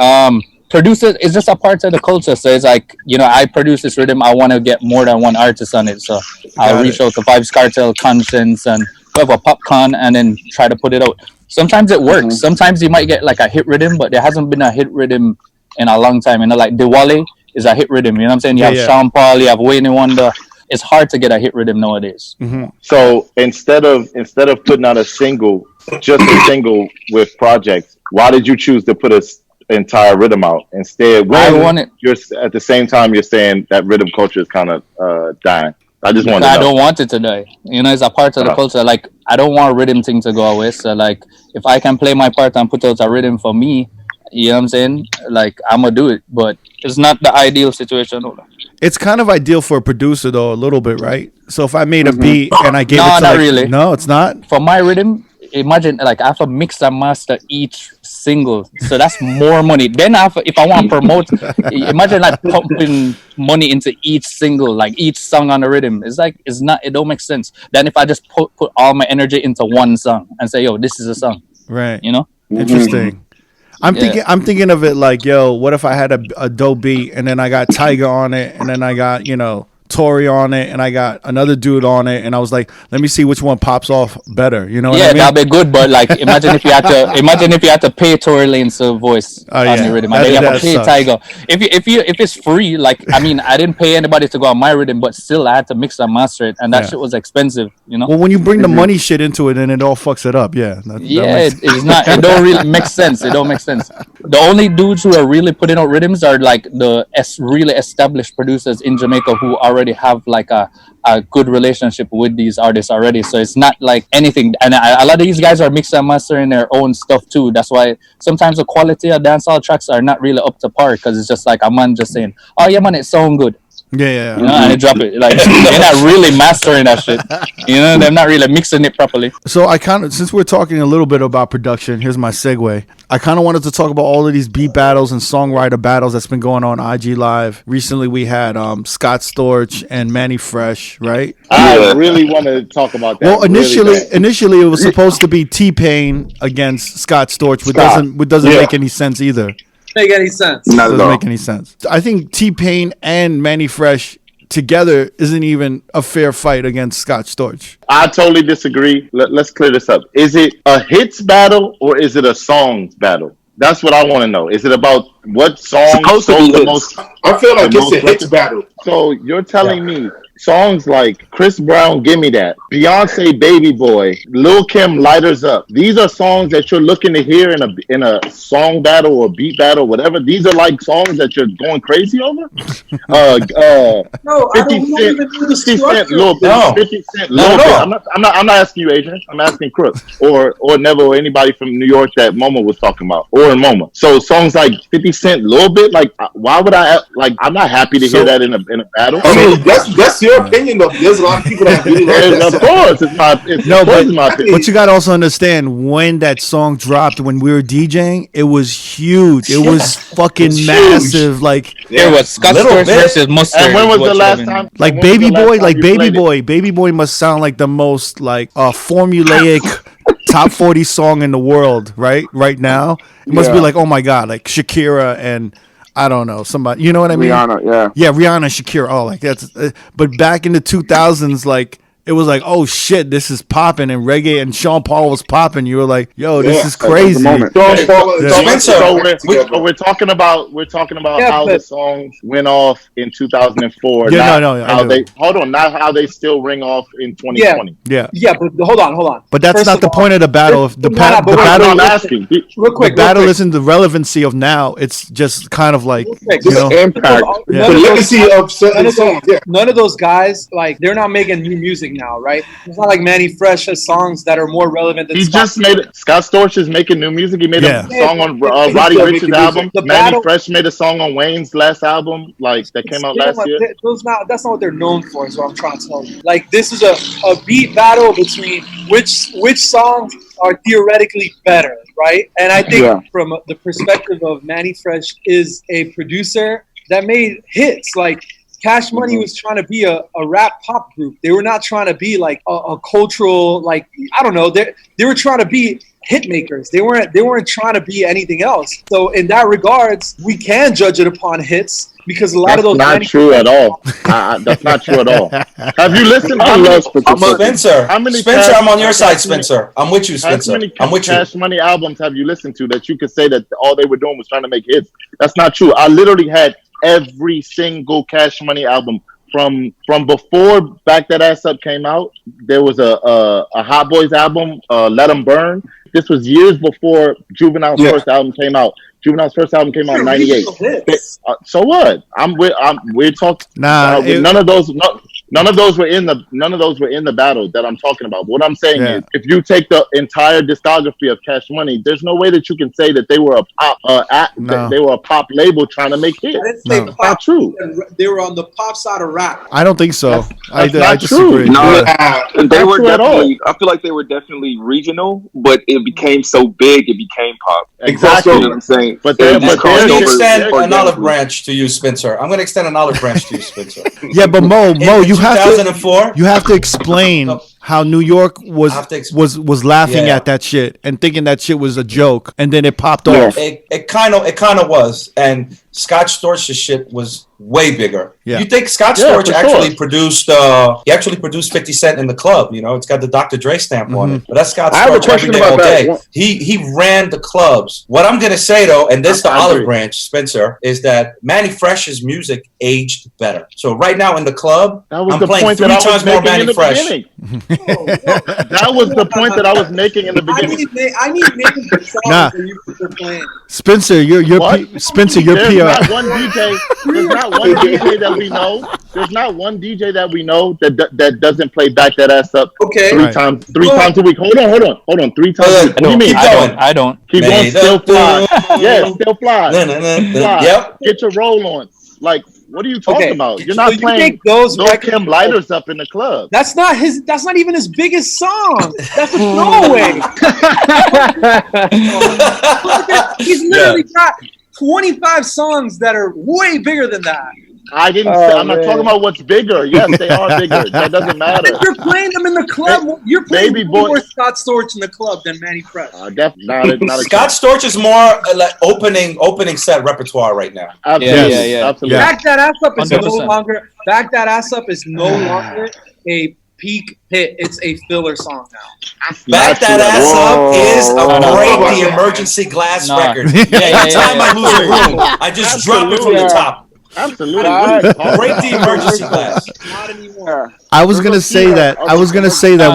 Producer is just a part of the culture. So it's like, you know, I produce this rhythm, I want to get more than one artist on it. So I'll reach out to Vibes Cartel, Conscience, and whoever, Popcorn, and then try to put it out. Sometimes it works. Sometimes you might get like a hit rhythm, but there hasn't been a hit rhythm in a long time. You know, like Diwali is a hit rhythm. You know what I'm saying? You have Sean Paul, you have Wayne Wonder. It's hard to get a hit rhythm nowadays. So instead of putting out a single, just a single with projects, why did you choose to put a entire rhythm out instead? You're at the same time you're saying that rhythm culture is kind of dying. I just want to know. I don't want it to die. You know, it's a part of the culture. Like I don't want rhythm thing to go away. So like if I can play my part and put out a rhythm for me, you know what I'm saying? Like I'm gonna do it, but it's not the ideal situation. It's kind of ideal for a producer though, a little bit, right? So if I made a beat and I gave it to not really. No, it's not. For my rhythm, imagine like I have to mix and master each single, so that's more money. Then if I want to promote, imagine like pumping money into each single, like each song on the rhythm. It don't make sense. Then if I just put all my energy into one song and say, yo, this is a song, right? You know, interesting. I'm thinking of it like, yo, what if I had a dope beat and then I got Tiger on it and then I got, you know, Tory on it and I got another dude on it and I was like, let me see which one pops off better, you know what I mean? That'd be good, but like imagine if you had to pay Tory Lanez's voice on the rhythm and then you have to pay Tiger. If it's free, like I mean I didn't pay anybody to go on my rhythm, but still I had to mix and master it and that shit was expensive, you know. Well, when you bring the money shit into it and it all fucks it up, it don't really make sense. It don't make sense. The only dudes who are really putting out rhythms are like the really established producers in Jamaica who already have like a good relationship with these artists already. So it's not like anything. And a lot of these guys are mixing and mastering their own stuff too. That's why sometimes the quality of dancehall tracks are not really up to par because it's just like a man just saying, oh yeah man, it sound good. Yeah. You know, and they drop it. Like they're not really mastering that shit. You know, they're not really mixing it properly. So I kind of, since we're talking a little bit about production, here's my segue. I kind of wanted to talk about all of these beat battles and songwriter battles that's been going on IG Live. Recently, we had Scott Storch and Manny Fresh, right? I really want to talk about that. Well, initially it was supposed to be T-Pain against Scott Storch, which doesn't make any sense either. Make any sense? Doesn't make any sense. I think T-Pain and Manny Fresh together isn't even a fair fight against Scott Storch. I totally disagree. Let's clear this up. Is it a hits battle or is it a songs battle? That's what I want to know. Is it about what song sold the most? I feel like it's a hits battle. So you're telling me songs like Chris Brown, Gimme That, Beyonce, Baby Boy, Lil Kim, Lighters Up. These are songs that you're looking to hear in a song battle or beat battle, whatever. These are like songs that you're going crazy over. No, 50 Cent, Lil Bit. 50 Cent, Lil Bit. I'm not asking you, Adrian. I'm asking Crook or Neville or anybody from New York that MOMA was talking about, or in MOMA. So songs like 50 Cent, Lil Bit. Like, why would I? Like, I'm not happy to hear that in a battle. I mean, that's your opinion, though. There's a lot of people that really like that. Of course, it's my opinion. But you got to also understand when that song dropped, when we were DJing, it was huge. It was fucking massive. Like it was Scott Storch versus Mustard. And when was the last time? Like Baby Boy must sound like the most like formulaic top 40 song in the world, right? Right now, it must be like, oh my god, like Shakira and I don't know, somebody, you know what I mean? Rihanna, yeah, Rihanna, and Shakira. Oh, like that's. But back in the 2000s, like it was like, oh shit, this is popping, and Reggae and Sean Paul was popping. You were like, yo, this is crazy. So we're talking about how the songs went off in 2004. Not how they still ring off in 2020. Yeah, but hold on. But that's First not the point of the battle. The battle. I'm asking. Real quick, the battle isn't the relevancy of now. It's just kind of like impact, the legacy of certain songs. None of those guys, like, they're not making new music now, right? It's not like Manny Fresh has songs that are more relevant than Scott Storch is making new music. He made a song on Roddy Ricch's album. Manny Fresh made a song on Wayne's last album, like that came out last year. That's not what they're known for, is what I'm trying to tell you. Like, this is a beat battle between which songs are theoretically better, right? And I think from the perspective of Manny Fresh is a producer that made hits. Like, Cash Money was trying to be a rap pop group. They were not trying to be like a cultural, like, I don't know. They were trying to be hit makers. They weren't trying to be anything else. So in that regards, we can judge it upon hits because a lot of those. That's not true at all. That's not true at all. Have you listened? Spencer, I'm on your side, Spencer. I'm with you, Spencer. How many Cash Money albums have you listened to that you could say that all they were doing was trying to make hits? That's not true. I literally had every single Cash Money album from before Back That Ass Up came out. There was a Hot Boys album, Let 'Em Burn. This was years before Juvenile's first album came out. Juvenile's first album came out in '98. So what? We're talking. None of those were in the battle that I'm talking about. What I'm saying is, if you take the entire discography of Cash Money, there's no way that you can say that they were a pop label trying to make hits. That's not true. They were on the pop side of rap. I don't think so. That's not true. No, they were definitely. I feel like they were definitely regional, but it became so big, it became pop. Exactly. You know what I'm saying? But I'm going to extend an olive branch to you, Spencer. I'm going to extend an olive branch to you, Spencer. Yeah, but Mo, you have to explain how New York was laughing at that shit and thinking that shit was a joke, and then it popped off. It kind of was, and Scott Storch's shit was way bigger. Yeah. You think Scott Storch actually produced? He actually produced 50 Cent in the club. You know, it's got the Dr. Dre stamp on it. But that's Scott Storch every day, all day. He ran the clubs. What I'm gonna say though, and this the olive branch, Spencer, is that Manny Fresh's music aged better. So right now in the club, I'm playing 3 times more Manny Fresh. That was the point that I was making in the beginning. I need names of songs that you're playing. Spencer, you're PR. There's not one DJ that we know. There's not one DJ that we know that doesn't play Back That Ass Up three times a week. Hold on. 3 times a week. What do you mean? I don't. Keep on, still fly. Yeah, still fly. Yep. Get your roll on. Like, what are you talking about? You're not playing those Kim Lighters up in the club. That's not even his biggest song. That's a throwaway. He's literally got 25 songs that are way bigger than that. I didn't say, I'm not talking about what's bigger. Yes, they are bigger. That doesn't matter. If you're playing them in the club, you're playing more Scott Storch in the club than Manny Fresh. Definitely not Scott Storch is more like opening set repertoire right now. Absolutely. Absolutely. Back That Ass Up is 100%. Back That Ass Up is no longer a peak hit. It's a filler song now. Back That Ass Up is a Break the Emergency Glass record. Every time I lose a room, I just drop it from the top. Absolutely. Break the emergency glass. Not anymore. I was gonna say that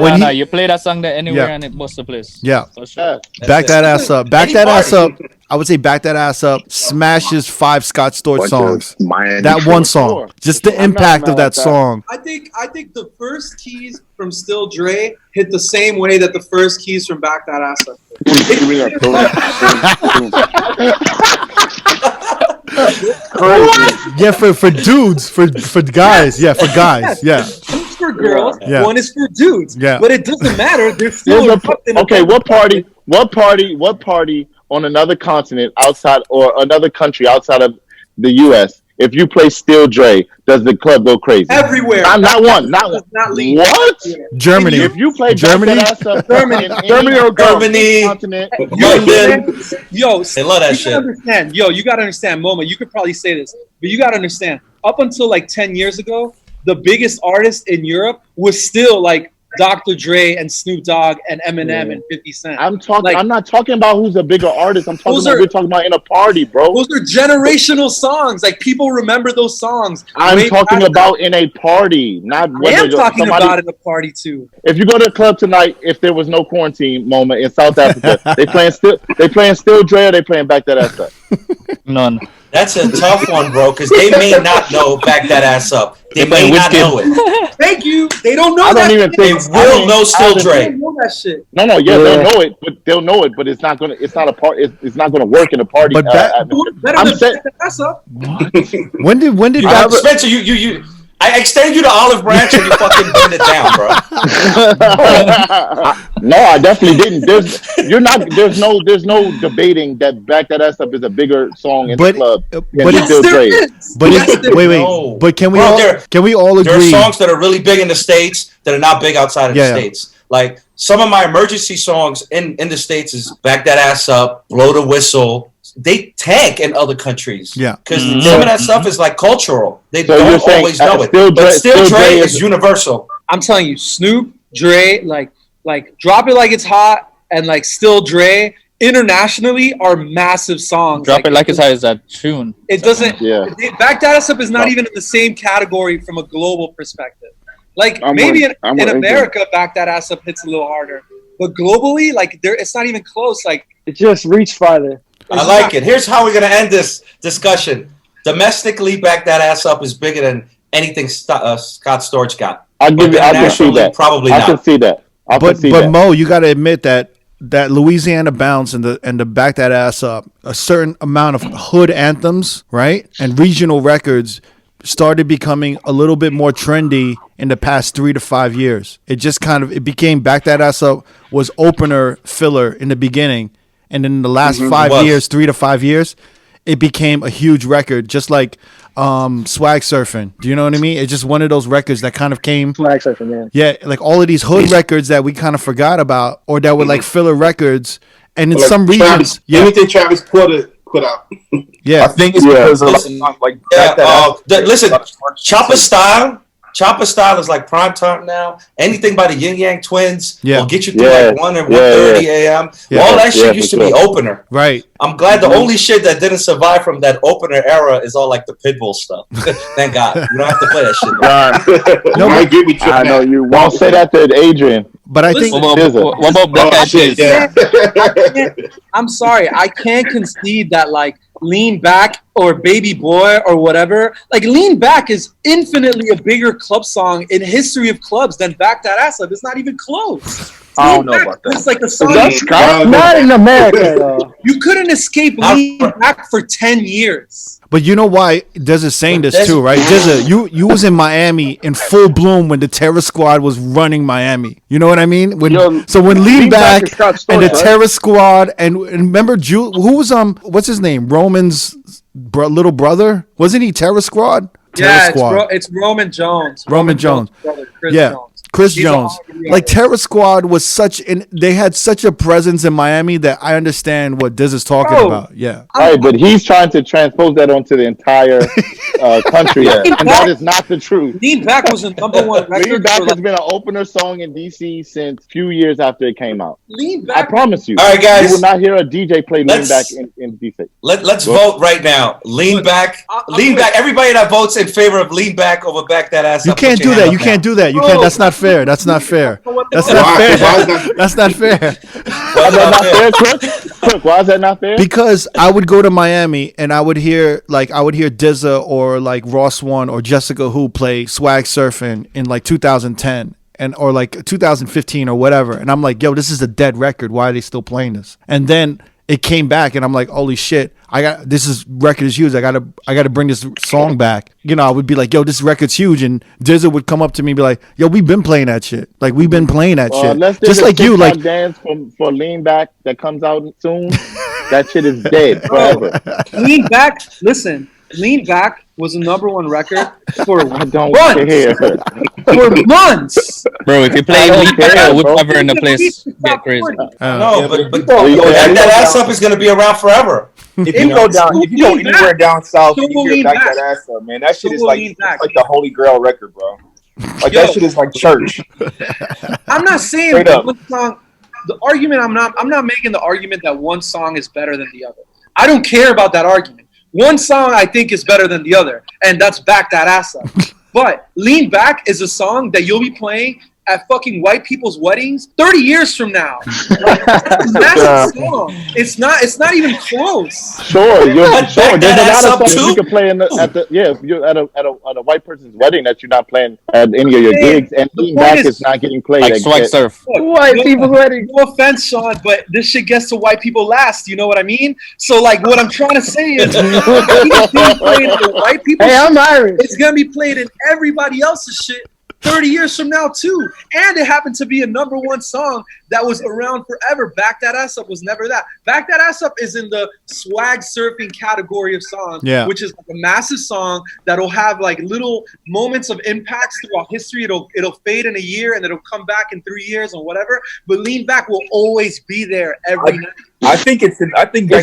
when you play that song there anywhere and it busts the place. Yeah. Sure. Back That Ass Up. Back That Ass Up. I would say Back That Ass Up smashes 5 Scott Storch songs. That one song. Just the impact of that song. I think the first keys from Still Dre hit the same way that the first keys from Back That Ass Up did. crazy. Yeah, for dudes, for guys. Yeah, for guys. Yeah. One's for girls. Yeah. One is for dudes. Yeah. But it doesn't matter. They're still okay. What party on another continent outside or another country outside of the U.S. if you play Still Dre, does the club go crazy? Everywhere. Not one. What? Germany. If you play Germany, Germany, continent, London. Yo, they love that shit. Understand. Yo, you gotta understand, MOMA. You could probably say this, but you gotta understand. Up until like 10 years ago, the biggest artist in Europe was still like Dr. Dre and Snoop Dogg and Eminem and 50 Cent. I'm not talking about who's a bigger artist. We're talking about in a party, bro. Those are generational songs. Like people remember those songs. I'm talking about in a party, not. I am talking about in a party too. If you go to a club tonight, if there was no quarantine moment in South Africa, they playing Still Dre or they playing Back That Ass Up? None. That's a tough one, bro, because they may not know Back That Ass Up. They may not know it. Thank you. They don't know I that. don't even think they will know Still Dre. They know that shit. No, they'll know it, but it's not a part. It's not gonna work in a party. But I'm saying, That's up. When did that? Spencer, you. I extend you the olive branch and you fucking bend it down, bro. No, I definitely didn't. There's no debating that Back That Ass Up is a bigger song in the club. But can we all agree? There are songs that are really big in the States that are not big outside of the States. Like some of my emergency songs in the States is Back That Ass Up, Blow the Whistle. They tank in other countries. Yeah. Because some of that stuff is like cultural. They don't always know it. But Still Dre is universal. I'm telling you, Snoop, Dre, like Drop It Like It's Hot and like Still Dre internationally are massive songs. Drop It Like It's Hot is that tune. It doesn't Back That Ass Up is not even in the same category from a global perspective. Like maybe in America, Back That Ass Up hits a little harder. But globally, like it's not even close. Like it just reached farther. I like it. Here's how we're going to end this discussion. Domestically, Back That Ass Up is bigger than anything Scott Storch got. I can see that. Probably not. I can see that. But Mo, you got to admit that Louisiana Bounce and the Back That Ass Up, a certain amount of hood anthems, right, and regional records started becoming a little bit more trendy in the past 3 to 5 years. It just it became Back That Ass Up was opener filler in the beginning. And in the last 5 years, 3 to 5 years, it became a huge record, just like Swag Surfing. Do you know what I mean? It's just one of those records that kind of came. Swag Surfing, yeah. Yeah, like all of these hood records that we kind of forgot about, or that were like filler records. And in some regions, anything Travis put out. Yeah, I think it's because of listen, Chopper Style is like prime time now. Anything by the Yin Yang Twins will get you through like 1 or 1:30 a.m. All that shit used to be opener. Right. I'm glad the only shit that didn't survive from that opener era is all like the Pitbull stuff. Thank God. You don't have to play that shit. No, I know you won't say that to Adrian. But I think what about Black Eyed Peas? I'm sorry, I can't concede that like Lean Back or Baby Boy or whatever. Like Lean Back is infinitely a bigger club song in history of clubs than Back That Ass Up. It's not even close. I don't know about that. It's like a song. Not in America though. You couldn't escape Lean Back for 10 years. But you know why DZA's saying this too, right? DZA, you was in Miami in full bloom when the Terror Squad was running Miami. You know what I mean? When Lean Back and the Terror Squad and remember who was what's his name? Roman's little brother? Wasn't he Terror Squad? Terror Squad. It's Roman Jones. Roman Jones. Brother, Chris Jones. Chris Jones. Like Terror Squad was they had such a presence in Miami that I understand what Diz is talking about. Yeah. Right, but he's trying to transpose that onto the entire country. And that is not the truth. Lean Back was a number one record. Lean Back has been an opener song in DC since a few years after it came out. Lean Back. I promise you. All right, guys. You will not hear a DJ play Lean Back in DC. Let's vote right now. Lean Back. Lean Back. Everybody that votes in favor of Lean Back over Back That Ass Up. You can't do that. You can't do that. You can't. That's not fair. That's not fair. That's not fair. That's not fair. Why is that not fair, Cook? Why is that not fair? Because I would go to Miami and I would hear DZA or like Ross One or Jessica Who play Swag Surfing in like 2010 or like 2015 or whatever, and I'm like, yo, this is a dead record. Why are they still playing this? And then it came back, and I'm like, holy shit, this record is huge. I gotta bring this song back. You know, I would be like, yo, this record's huge, and DZA would come up to me and be like, yo, we've been playing that shit. Like, we've been playing that shit. Just like you, like dance for Lean Back that comes out soon. That shit is dead forever. Lean Back, listen. Lean Back was the #1 record for months. For months. Bro, if you play Lean Back, we'll cover in the place. Get crazy. No, but that ass up is going to be around forever. If you go anywhere down south, you hear Back That Ass Up, man. That shit is like the Holy Grail record, bro. Like that shit is like church. I'm not saying that one song. The argument I'm not making the argument that one song is better than the other. I don't care about that argument. One song I think is better than the other, and that's Back That Ass Up. But Lean Back is a song that you'll be playing at fucking white people's weddings 30 years from now. Like, it's a massive song. It's not even close. Sure. There's a lot of songs you can play if you're at a white person's wedding that you're not playing at any of your gigs, and Lean Back is not getting played. Like Swag Surf. White people's wedding. No offense, Sean, but this shit gets to white people last. You know what I mean? So, like, what I'm trying to say is, it's being played at white people. Hey, I'm Irish. It's gonna be played in everybody else's shit 30 years from now too, and it happened to be a #1 song that was around forever. Back That Ass Up was never that. Back That Ass Up is in the swag surfing category of songs, which is like a massive song that'll have like little moments of impacts throughout history. It'll fade in a year and it'll come back in 3 years or whatever. But Lean Back will always be there every night. I think it's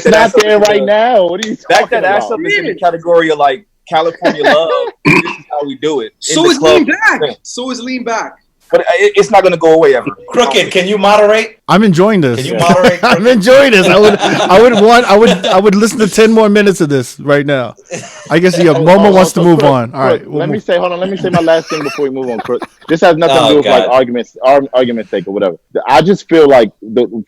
not there right now. What are you talking Back That Ass Up is in the category of like California Love. This is how we do it. So is Lean Back. So is Lean Back. But it's not going to go away ever. Crooked, can you moderate? I'm enjoying this. Can you moderate? I'm enjoying this. I would listen to 10 more minutes of this right now. I guess MOMA wants to move on. All right. Let me say my last thing before we move on, Crook. This has nothing to do with like argument's sake or whatever. I just feel like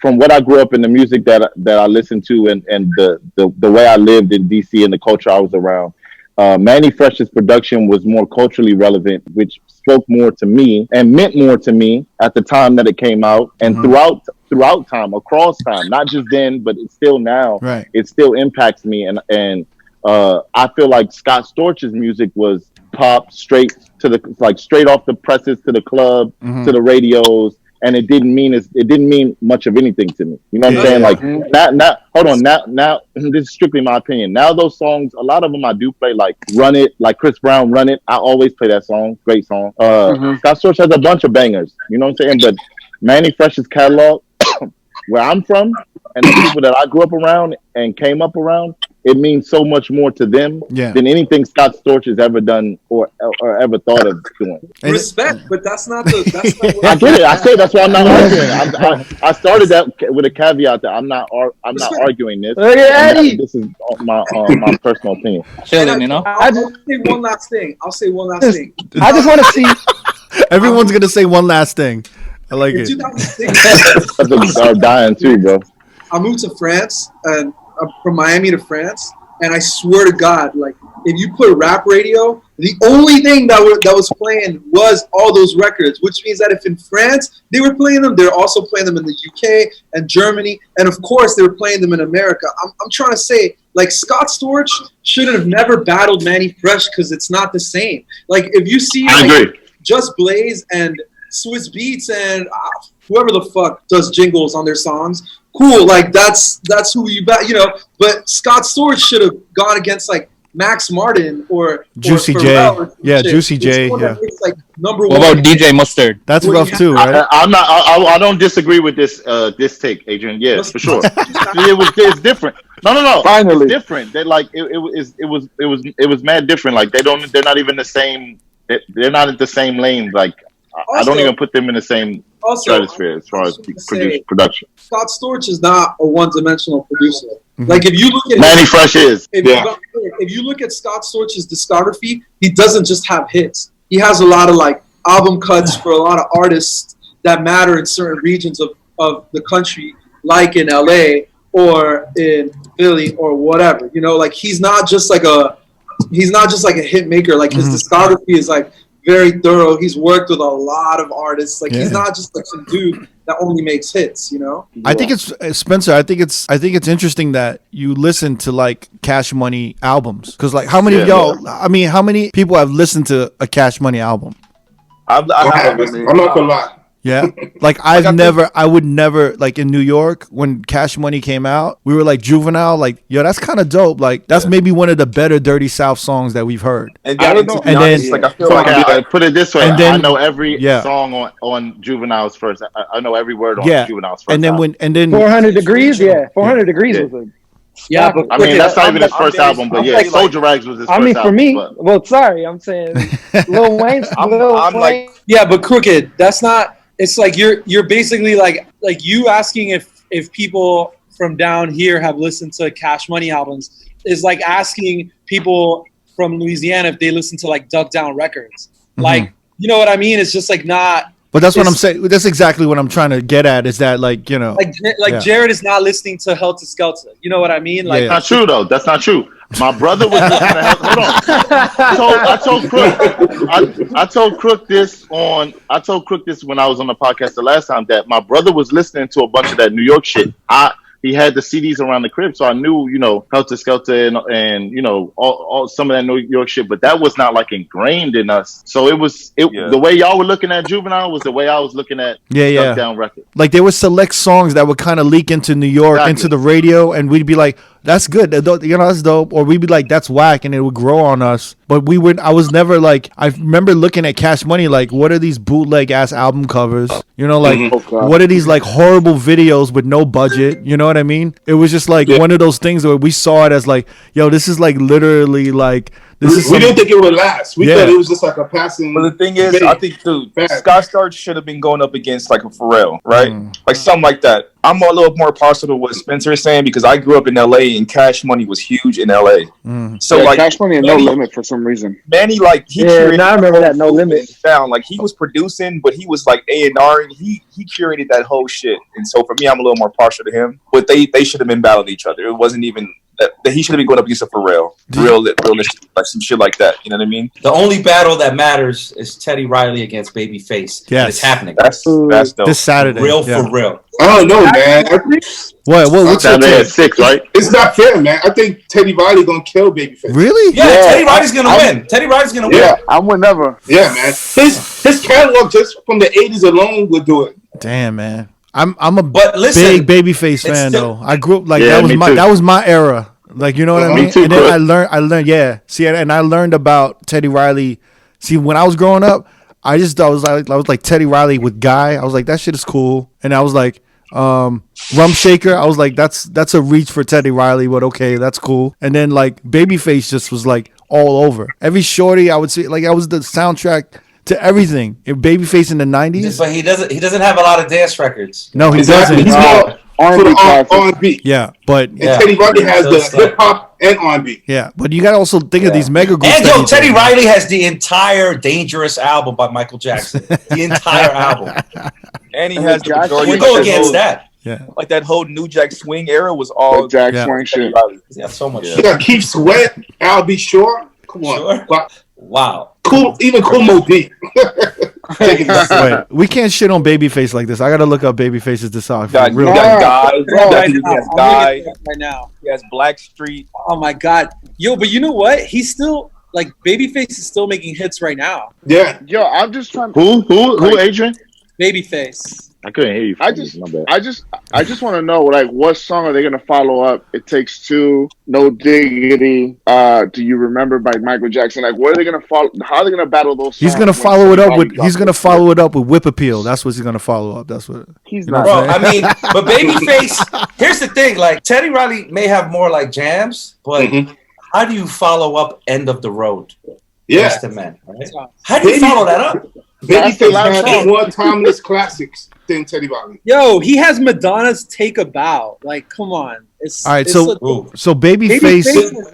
from what I grew up in, the music that I listened to, and the way I lived in DC and the culture I was around, Manny Fresh's production was more culturally relevant, which spoke more to me and meant more to me at the time that it came out, and throughout time, across time, not just then, but it's still now. Right. It still impacts me, and I feel like Scott Storch's music was pop straight off the presses to the club, to the radios. And it didn't mean much of anything to me. You know what I'm saying? Like now this is strictly my opinion. Now those songs, a lot of them I do play, like Run It, like Chris Brown, Run It. I always play that song. Great song. Scott Storch has a bunch of bangers. You know what I'm saying? But Manny Fresh's catalog, where I'm from, and the people that I grew up around and came up around, it means so much more to them than anything Scott Storch has ever done or ever thought of doing. Respect, but that's not what I get it. I say that's why I'm not arguing. I started that with a caveat that I'm not arguing this. Look at Addy. This is my personal opinion. Chilling, you know. I'll say one last thing. I just want to see. Everyone's gonna say one last thing. I like it. 2006, I'm dying too, bro. I moved to France, and from Miami to France, and I swear to God, like, if you put rap radio, the only thing that was playing was all those records, which means that if in France they were playing them, they're also playing them in the UK and Germany, and of course they were playing them in America. I'm trying to say, like, Scott Storch should have never battled Manny Fresh because it's not the same. Like, if you see Just Blaze and Swiss Beats and whoever the fuck does jingles on their songs, cool, like that's who you bet, you know. But Scott Storch should have gone against like Max Martin or Juicy J. Yeah, Juicy J. Yeah. Like number what one. About DJ Mustard? That's rough too, right? I don't disagree with this take, Adrian. Yeah, for sure. It's different. No. Finally, it's different. They like it was mad different. Like they're not even the same. They're not in the same lane. Like I don't even put them in the same stratosphere as far as production. Scott Storch is not a one-dimensional producer. Like if you look at Manny Fresh is. If you look at Scott Storch's discography, he doesn't just have hits. He has a lot of like album cuts for a lot of artists that matter in certain regions of the country, like in LA or in Philly or whatever. You know, like he's not just like a hit maker. Like his discography is like very thorough. He's worked with a lot of artists. Like he's not just like some dude that only makes hits, you know? I think it's Spencer. I think it's interesting that you listen to like Cash Money albums, because like how many of y'all? I mean, how many people have listened to a Cash Money album? I'm not gonna lie. Yeah, like I would never, like in New York when Cash Money came out, we were like Juvenile, like yo, that's kind of dope. Like that's maybe one of the better Dirty South songs that we've heard. And then like I feel like I put it this way, I know every song on Juvenile's first. I know every word on Juvenile's first. And then 400 Degrees, 400 Degrees was a. Yeah, but I mean that's not even his first album, but yeah, Soldier Rags was his first album. I mean, for me, well, sorry, I'm saying Lil Wayne. I'm like, yeah, but Crooked, that's not. It's like you're basically like you asking if people from down here have listened to Cash Money albums is like asking people from Louisiana if they listen to like Duck Down Records. Mm-hmm. Like, you know what I mean? It's just like not. But that's what I'm saying. That's exactly what I'm trying to get at. Is that like, you know, like Jared is not listening to Helter Skelter. You know what I mean? Like, not true though. That's not true. My brother was listening to hold on. I told Crook this when I was on the podcast the last time, that my brother was listening to a bunch of that New York shit. He had the CDs around the crib, so I knew, you know, Helter Skelter and you know, all some of that New York shit, but that was not like ingrained in us. So the way y'all were looking at Juvenile was the way I was looking at Duck Down Record. Like there were select songs that would kind of leak into New York, into the radio, and we'd be like, that's good, you know, that's dope, or we'd be like, that's whack, and it would grow on us. But I was never like, I remember looking at Cash Money like, what are these bootleg ass album covers? You know, like what are these like horrible videos with no budget? You know what I mean? It was just like one of those things where we saw it as like, yo, this is like literally like we didn't think it would last. We thought it was just like a passing. But the thing is, I think, dude, Scott Storch should have been going up against like a Pharrell, right? Like something like that. I'm a little more partial to what Spencer is saying because I grew up in LA and Cash Money was huge in LA. So like Cash Money and No Limit for some reason. Manny, like he curated. I remember that No Limit sound. Like he was producing, but he was like A&R, and he curated that whole shit. And so for me, I'm a little more partial to him. But they should have been battling each other. It wasn't even. That he should have been going up against a Pharrell, realistic, like some shit like that. You know what I mean? The only battle that matters is Teddy Riley against Babyface. Yes, it's happening. That's dope. This Saturday. For real. I don't know, man. What's Saturday at 6, right? It's not fair, man. I think Teddy Riley gonna kill Babyface. Really? Yeah, Teddy Riley's gonna win. Teddy Riley's gonna win. Yeah, I would never. Yeah, man. His catalog just from the 80s alone would do it. Damn, man. I'm a big Babyface fan though. I grew up like that was my era. Like, you know what I mean? Too, and then I learned See, and I learned about Teddy Riley. See, when I was growing up, I was like Teddy Riley with Guy. I was like, that shit is cool. And I was like, Rum Shaker. I was like, that's a reach for Teddy Riley, but okay, that's cool. And then like Babyface just was like all over. Every shorty I would see, like I was the soundtrack to everything. Babyface in the 90s. But he doesn't have a lot of dance records. No, he doesn't. He's more R&B. Yeah, but Teddy Riley has the hip hop and R&B. Yeah, but you got to also think of these mega groups. And Teddy Riley has the entire Dangerous album by Michael Jackson. The entire album. And he has the majority. You go against that. Yeah, like that whole New Jack Swing era was all Jack Swing shit. Yeah, so much. You got Keith Sweat, I'll Be Sure. Come on, wow. Cool, even Cool Mo D. Wait, we can't shit on Babyface like this. I gotta look up Babyface's discography. He has Guy right now. He has Blackstreet. Oh my god, yo! But you know what? He's still like Babyface is still making hits right now. Yeah, yo, I'm just trying. Who, Adrian? Babyface. I couldn't hear you. I just want to know, like, what song are they gonna follow up? It Takes Two, No Diggity, Do You Remember by Michael Jackson. Like, what are they gonna follow? How are they gonna battle those songs? He's gonna follow it up with. He's gonna follow it up with Whip Appeal. That's what he's gonna follow up. That's what. He's not. Bro, I mean, but Babyface. Here's the thing: like Teddy Riley may have more like jams, but how do you follow up End of the Road? Yeah, the man. Right? How do you follow that up? Babyface has more timeless classics than Teddy Riley. Yo, he has Madonna's Take a Bow. Like, come on. All right, so Babyface.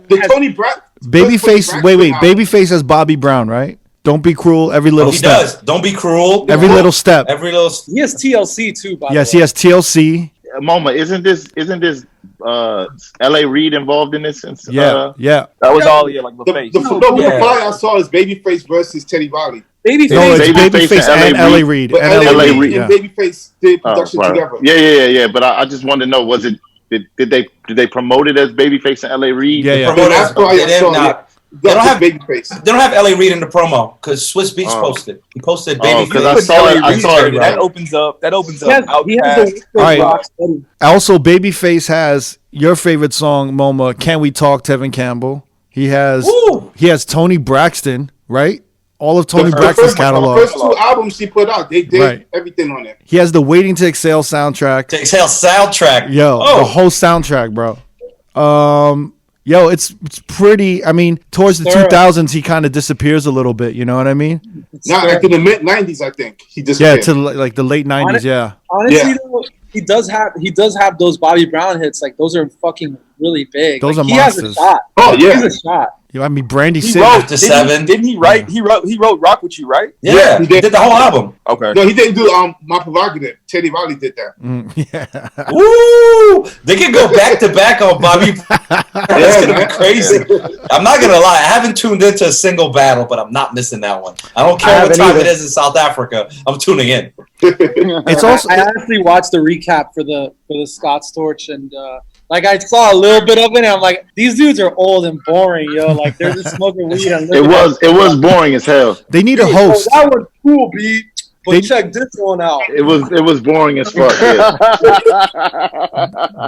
The Tony Brown. Babyface. Wait. Babyface has Bobby Brown, right? Don't Be Cruel. Every little step. He does. Don't Be Cruel. Every little step. He has TLC too. By the way. Yes, he has TLC. MOMA, isn't this L.A. Reid involved in this? Yeah. That was all like the face. The reply I saw is Babyface versus Teddy Riley. Babyface and L.A. Reid. But L.A. Reid and Babyface did production together. Yeah. But I just wanted to know, was it? Did they promote it as Babyface and L.A. Reid? Yeah. They don't have Babyface. They don't have L.A. Reid in the promo because Swiss Beats posted. He posted Babyface. Because I saw it. That opens up. He has all right. Also, Babyface has your favorite song, MOMA. Can We Talk? Tevin Campbell. He has Tony Braxton, right? All of Tony Braxton's catalog. The first 2 albums he put out, they did everything on it. He has the Waiting to Exhale soundtrack. Yo, the whole soundtrack, bro. Yo, it's pretty. I mean, towards the 2000s, he kind of disappears a little bit. You know what I mean? Like in the mid 90s, I think he disappeared. Yeah, to like the late 90s. Honestly, though, he does have those Bobby Brown hits. Like those are fucking really big. Those like, are monsters. He has a shot. Oh yeah, he has a shot. Yo, I mean, Brandy he City. wrote the 7. Didn't he write? He wrote Rock With You, right? Yeah, he did the whole album. Okay. No, he didn't do My Provocative. Teddy Riley did that. Yeah. Woo! They can go back to back on Bobby. That's gonna be crazy. I'm not gonna lie. I haven't tuned into a single battle, but I'm not missing that one. I don't care what time it is in South Africa. I'm tuning in. It's also. I honestly watched the recap for the Scott's Torch and. Like I saw a little bit of it, and I'm like, these dudes are old and boring, yo. Like they're just smoking weed. And it was boring as hell. They need a host. That was cool, B. But check this one out. It was boring as fuck. Yeah.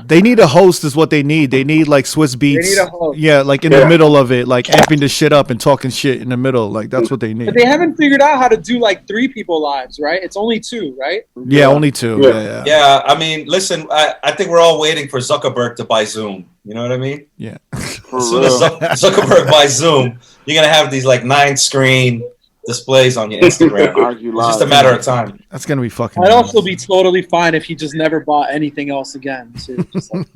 They need a host, is what they need. They need like Swiss Beats. They need a host. Yeah, like in the middle of it, like amping the shit up and talking shit in the middle. Like that's what they need. But they haven't figured out how to do like 3 people lives, right? It's only 2, right? Yeah, only 2. Yeah. I mean, listen, I think we're all waiting for Zuckerberg to buy Zoom. You know what I mean? Yeah. As soon as Zuckerberg buys Zoom, you're gonna have these like 9-screen displays on your Instagram. It's just a matter of time. That's gonna be fucking. I'd also be totally fine if he just never bought anything else again. So just like...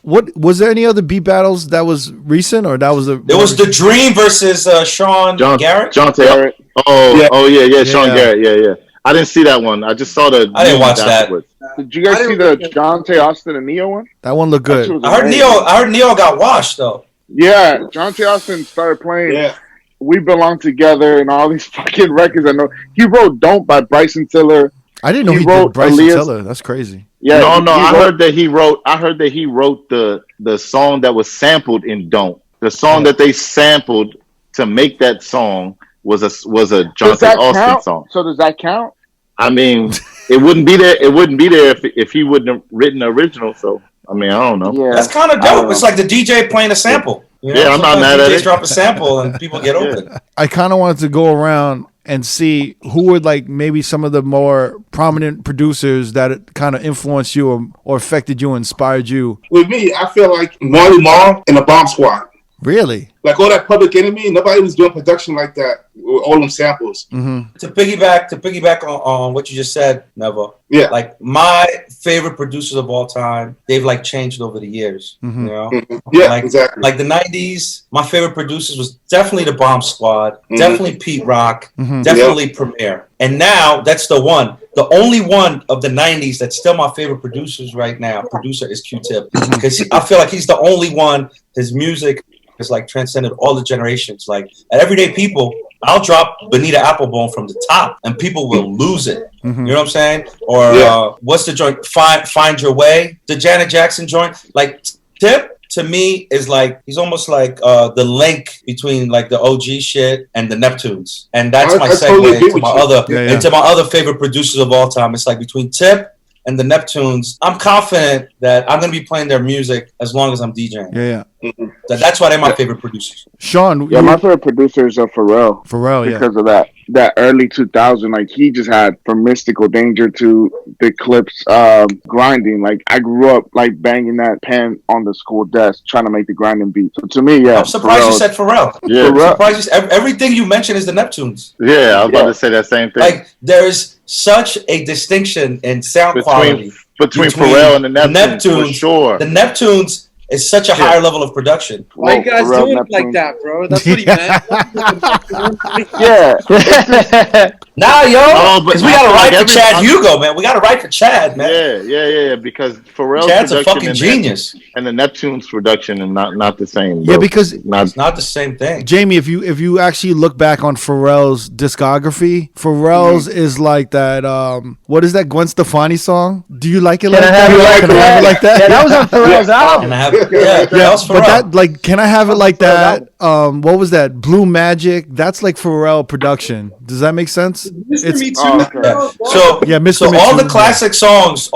What was there any other beat battles that was recent, or that was a? It was The Dream versus Sean Garrett. Sean Garrett. Oh yeah, Sean Garrett. Yeah. I didn't see that one. I just saw the. I didn't watch that. Did you guys see the Jonte Austin and Neo one? That one looked good. I heard Neo got washed though. Yeah, Jonte Austin started playing. Yeah. We Belong Together and all these fucking records. I know he wrote "Don't" by Bryson Tiller. I didn't know he wrote Bryson Tiller. That's crazy. Yeah, no. I heard that he wrote the song that was sampled in "Don't." The song that they sampled to make that song was a Jonte Austin song. So does that count? I mean, it wouldn't be there. It wouldn't be there if he wouldn't have written the original. So I mean, I don't know. Yeah. That's kind of dope. It's like the DJ playing a sample. You know, I'm not mad at it. Drop a sample and people get open. I kind of wanted to go around and see who were like maybe some of the more prominent producers that kind of influenced you or affected you, inspired you. With me, I feel like Marley Marl and the Bomb Squad. Really? Like all that Public Enemy, nobody was doing production like that with all them samples. Mm-hmm. To piggyback on what you just said, Neva. Yeah. Like my favorite producers of all time, they've like changed over the years. Mm-hmm. You know? Mm-hmm. Yeah, exactly. Like the 90s, my favorite producers was definitely the Bomb Squad, definitely Pete Rock, definitely Premier. And now that's the one. The only one of the 90s that's still my favorite producer is Q-Tip. Because I feel like he's the only one, his music is like transcended all the generations. Like at Everyday People, I'll drop Bonita Applebone from the top and people will lose it. You know what I'm saying? Or what's the joint? Find Your Way, the Janet Jackson joint. Like Tip to me is like, he's almost like the link between like the OG shit and the Neptunes. And that's my segue into my other favorite producers of all time. It's like between Tip and the Neptunes, I'm confident that I'm going to be playing their music as long as I'm DJing. Yeah. That's why they're my favorite producers. Sean. Yeah, my favorite producers are Pharrell. Because of that early 2000, like he just had from Mystical Danger to the Clips grinding. Like I grew up like banging that pen on the school desk trying to make the grinding beat. So to me, I'm surprised you said Pharrell. Yeah. I'm surprised everything you mentioned is the Neptunes. Yeah, I was about to say that same thing. Like there's such a distinction in sound quality between Pharrell and the Neptunes. For sure. The Neptunes is such a higher level of production. Why you guys doing it like that, bro? That's what he meant. Nah, yo, because we got to write for Chad Hugo, man. We got to write for Chad, man. Yeah. Because Pharrell's Chad's a production fucking genius, and the Neptune's production are not the same. Yeah, because it's not the same thing. Jamie, if you actually look back on Pharrell's discography, Pharrell's is like that. What is that Gwen Stefani song? Do you like it like that? Can I have it like that? Yeah, that was on Pharrell's album. That was Pharrell. But that, like, can I have it like that? What was that? Blue Magic. That's like Pharrell production. Does that make sense? Mr. Me Too. So yeah, Mr. So Me all Too, the classic songs,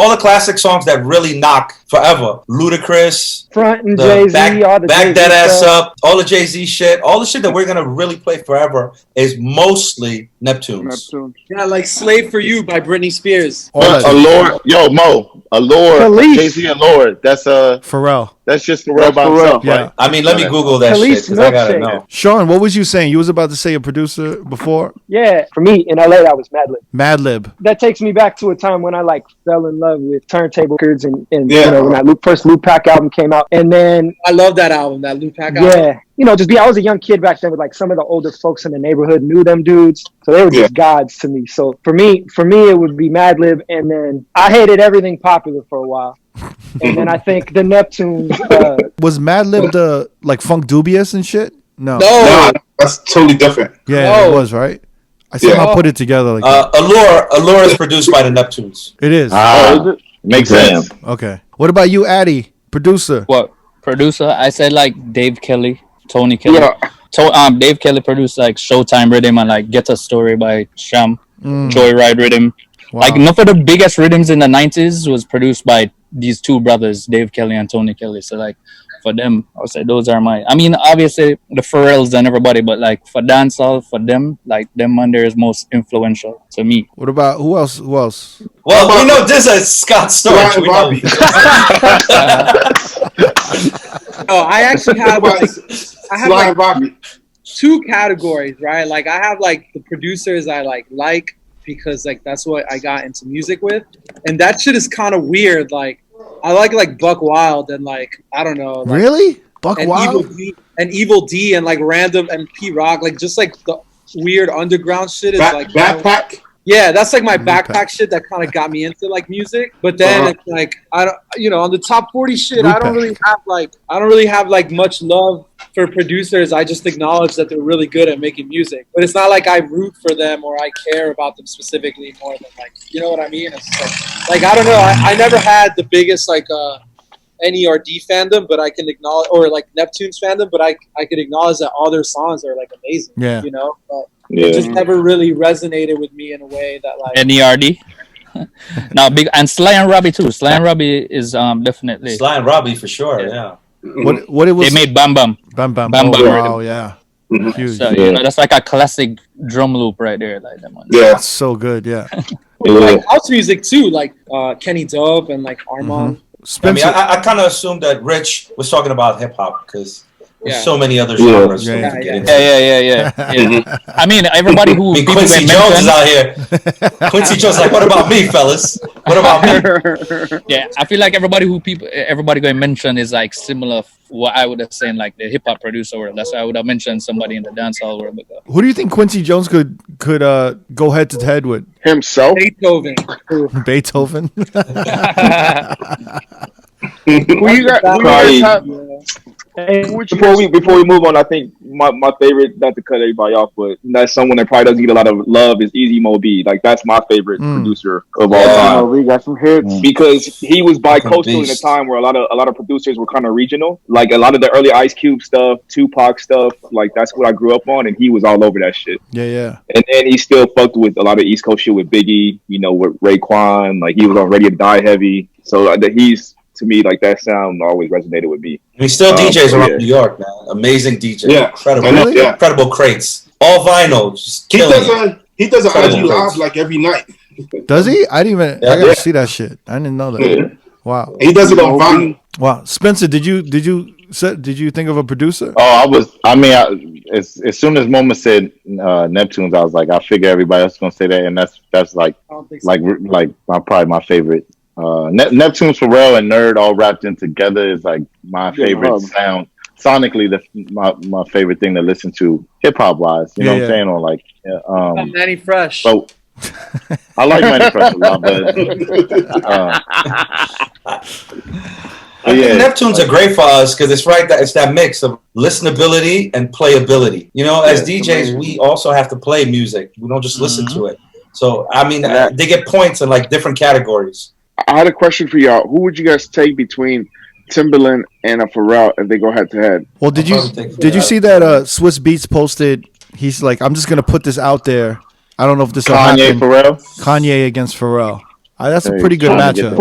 that really knock forever. Ludacris, Front and Jay-Z, all the back Jay-Z that ass stuff. up, all the Jay-Z shit, all the shit that we're gonna really play forever is mostly Neptunes. Yeah, like "Slave for You" by Britney Spears. Allure, yo, Mo, Allure, Jay-Z Allure. That's Pharrell. That's just Pharrell by himself, Yeah. right? I mean, let me Google that shit because I gotta know. Sean, what was you saying? You was about to say a producer before? Yeah, for me in LA, that was Madlib. Madlib. That takes me back to a time when I like fell in love with turntable records and you know, when that first Luke Pack album came out, and then I love that album, that Luke Pack album. Yeah, you know, I was a young kid back then with like some of the older folks in the neighborhood knew them dudes, so they were just gods to me. So for me, it would be Madlib, and then I hated everything popular for a while. And then I think the Neptunes. Was Madlib the like Funk Dubious and shit? No, that's totally different. Yeah, it was, right? I somehow put it together like Allure is produced by the Neptunes. It is. Makes sense. Okay. What about you, Addy? Producer. What producer? I said like Dave Kelly, Tony Kelly. Yeah. Dave Kelly produced like Showtime Rhythm and like Get a Story by Sham, Joyride Rhythm. Wow. Like enough of the biggest rhythms in the 90s was produced by these two brothers, Dave Kelly and Tony Kelly. So like for them, I would say those are I mean, obviously the Pharrells and everybody, but like for dancehall, for them, like them man there is most influential to me. What about who else? Well, we know this is Scott Storch. I actually have two categories, right? Like I have like the producers I like because like that's what I got into music with, and that shit is kind of weird. Like I like Buck Wild and like I don't know. Like, really, Buck Wild and Evil D and like Random and P Rock, like just like the weird underground shit is like backpack. Yeah, that's like my backpack shit that kind of got me into like music. But then it's like I don't, you know, on the top 40 shit, I don't really have like much love for producers. I just acknowledge that they're really good at making music. But it's not like I root for them or I care about them specifically more than like, you know what I mean? It's like I don't know. I never had the biggest like NERD fandom, but I can acknowledge, or like Neptune's fandom, but I could acknowledge that all their songs are like amazing. Yeah, you know. But it just never really resonated with me in a way that like NERD. Now big and Sly and Robbie too. Sly and Robbie is definitely Sly and Robbie for sure. Yeah. What it was? They made Bam Bam. Oh yeah. Huge. So, you know, that's like a classic drum loop right there, like that one. Yeah, it's so good. Yeah. Like house music too, like Kenny Dope and like Armand. I mean, I kind of assumed that Rich was talking about hip hop because there's so many other genres. Yeah. I mean, everybody who Quincy Jones is out here. Quincy Jones is like, what about me, fellas? What about me? Yeah, I feel like everybody going to mention is like similar. What I would have said, like the hip hop producer world. That's why I would have mentioned somebody in the dancehall world. Who do you think Quincy Jones could go head to head with? Himself? Beethoven. Beethoven. Who you guys have? Before we move on, I think my favorite, not to cut everybody off, but that's someone that probably doesn't get a lot of love is Easy Mo B. Like that's my favorite producer of all time. We got some hits because he was bi-coastal in a time where a lot of producers were kind of regional. Like a lot of the early Ice Cube stuff, Tupac stuff, like that's what I grew up on, and he was all over that shit. Yeah. And then he still fucked with a lot of East Coast shit with Biggie, you know, with Raekwon. Like he was on Ready to Die heavy. So he's, to me, like that sound always resonated with me. And he still DJs around New York, man. Amazing DJ. Yeah. Incredible crates. All vinyl. Just killing he does an IG live like every night. Does he? I didn't even. I gotta see that shit. I didn't know that. Yeah. Wow. He does it on vinyl. Wow. Spencer, did you think of a producer? Oh, as soon as MOMA said Neptunes, I was like, I figure everybody else is gonna say that, and that's like probably my favorite. Neptunes, Pharrell, and Nerd all wrapped in together is like my favorite sound sonically my favorite thing to listen to hip hop wise. You know what I'm saying? Or like Manny Fresh. So I like Manny Fresh a lot, but I think Neptunes are great for us because it's that mix of listenability and playability. You know, as DJs, we also have to play music. We don't just listen to it. So I mean, they get points in like different categories. I had a question for y'all. Who would you guys take between Timbaland and a Pharrell if they go head to head? Well, did you see that Swiss Beats posted? He's like, I'm just gonna put this out there. I don't know if this will happen. Kanye against Pharrell. That's a pretty good matchup.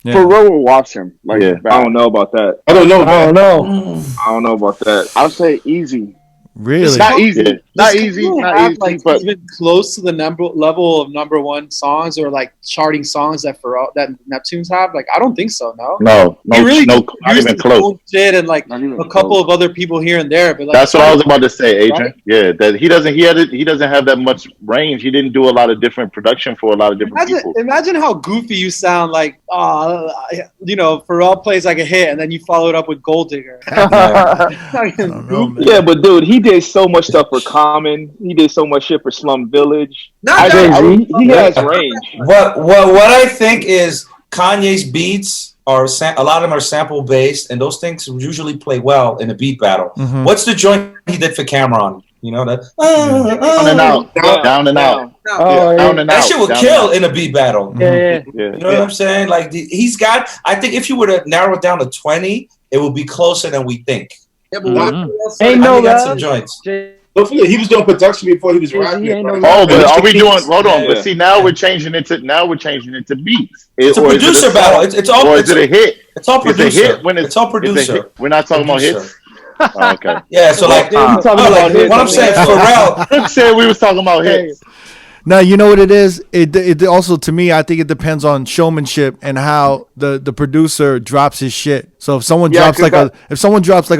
Pharrell will watch him. Like, I don't know about that. I don't know about that. I'll say easy. Really? It's not easy. Not easy. Like, but even close to the level of number one songs or like charting songs that Neptunes have. Like, I don't think so. No, really not even close. Shit and like a couple of other people here and there. But like, that's what I was about to say, Adrian. Right? Yeah, that he doesn't have that much range. He didn't do a lot of different production for a lot of different people. Imagine how goofy you sound. Like, you know, Pharrell plays like a hit, and then you follow it up with Gold Digger. Yeah, but dude, he did so much stuff for Common. He did so much shit for Slum Village. He has range. What I think is Kanye's beats are a lot of them are sample based, and those things usually play well in a beat battle. Mm-hmm. What's the joint he did for Cameron? You know that down and out, down and out. That shit would kill in a beat battle. You know what I'm saying? Like he's got. I think if you were to narrow it down to 20, it would be closer than we think. Yeah, but ain't no got some joints. Don't forget, he was doing production before he was rapping. But are we doing? Hold on, but see, now we're changing it to beats. It's a producer battle. It's all. Or is it a hit? It's all producer. It's a hit when it's all producer. We're not talking about hits. Oh, okay. Yeah, so like, what I'm saying, Pharrell said we was talking about hits. Now you know what it is. It also, to me, I think it depends on showmanship and how the producer drops his shit. So if someone drops like a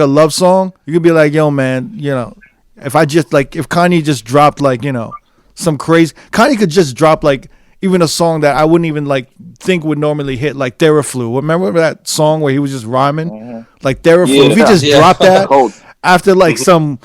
love song, you could be like, yo, man, you know, if Kanye just dropped like, you know, some crazy, Kanye could just drop like even a song that I wouldn't even like think would normally hit, like Theraflu. Remember that song where he was just rhyming, like Theraflu? Yeah, if he just dropped that after like some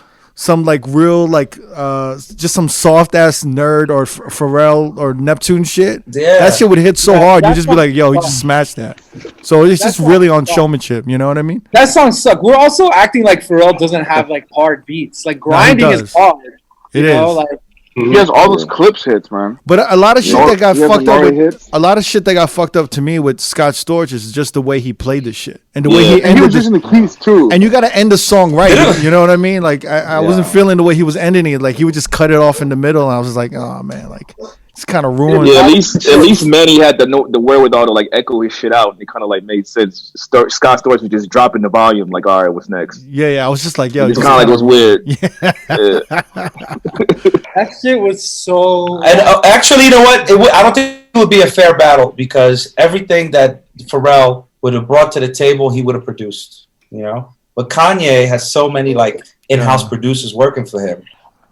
like real like just some soft ass nerd or Pharrell or Neptune shit, that shit would hit so hard. You just be like, yo, he just smashed that. So it's just really on showmanship. You know what I mean? That song sucks. We're also acting like Pharrell doesn't have like hard beats. Like grinding is hard. It is. Like, he has all those clips hits, man. But a lot of shit that got fucked up. A lot of shit that got fucked up to me with Scott Storch is just the way he played the shit and the way he ended. He was using the keys too. And you got to end the song right. You know what I mean? Like I wasn't feeling the way he was ending it. Like he would just cut it off in the middle, and I was just like, oh man, like it's kind of ruined. Yeah, at least Manny had the wherewithal to like echo his shit out. It kind of like made sense. Scott Storch was just dropping the volume. Like, all right, what's next? Yeah. I was just like, yo, it's kind of like it was weird. That shit was so. And actually, you know what? I don't think it would be a fair battle because everything that Pharrell would have brought to the table, he would have produced. You know, but Kanye has so many like in-house producers working for him.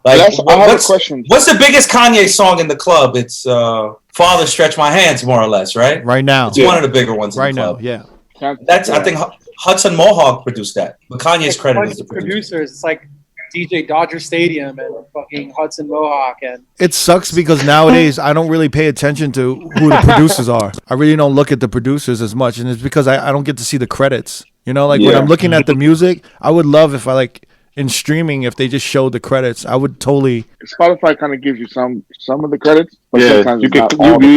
Like, I have a question. What's the biggest Kanye song in the club? It's "Father Stretch My Hands," more or less, right? Right now, it's one of the bigger ones in the club. Yeah. That's I think Hudson Mohawk produced that, but Kanye's credit is the producer. It's like DJ Dodger Stadium and fucking Hudson Mohawk. And it sucks because nowadays I don't really pay attention to who the producers are. I really don't look at the producers as much, and it's because I don't get to see the credits. You know, like when I'm looking at the music, I would love if I like. In streaming, if they just showed the credits, I would totally. Spotify kind of gives you some of the credits, but sometimes you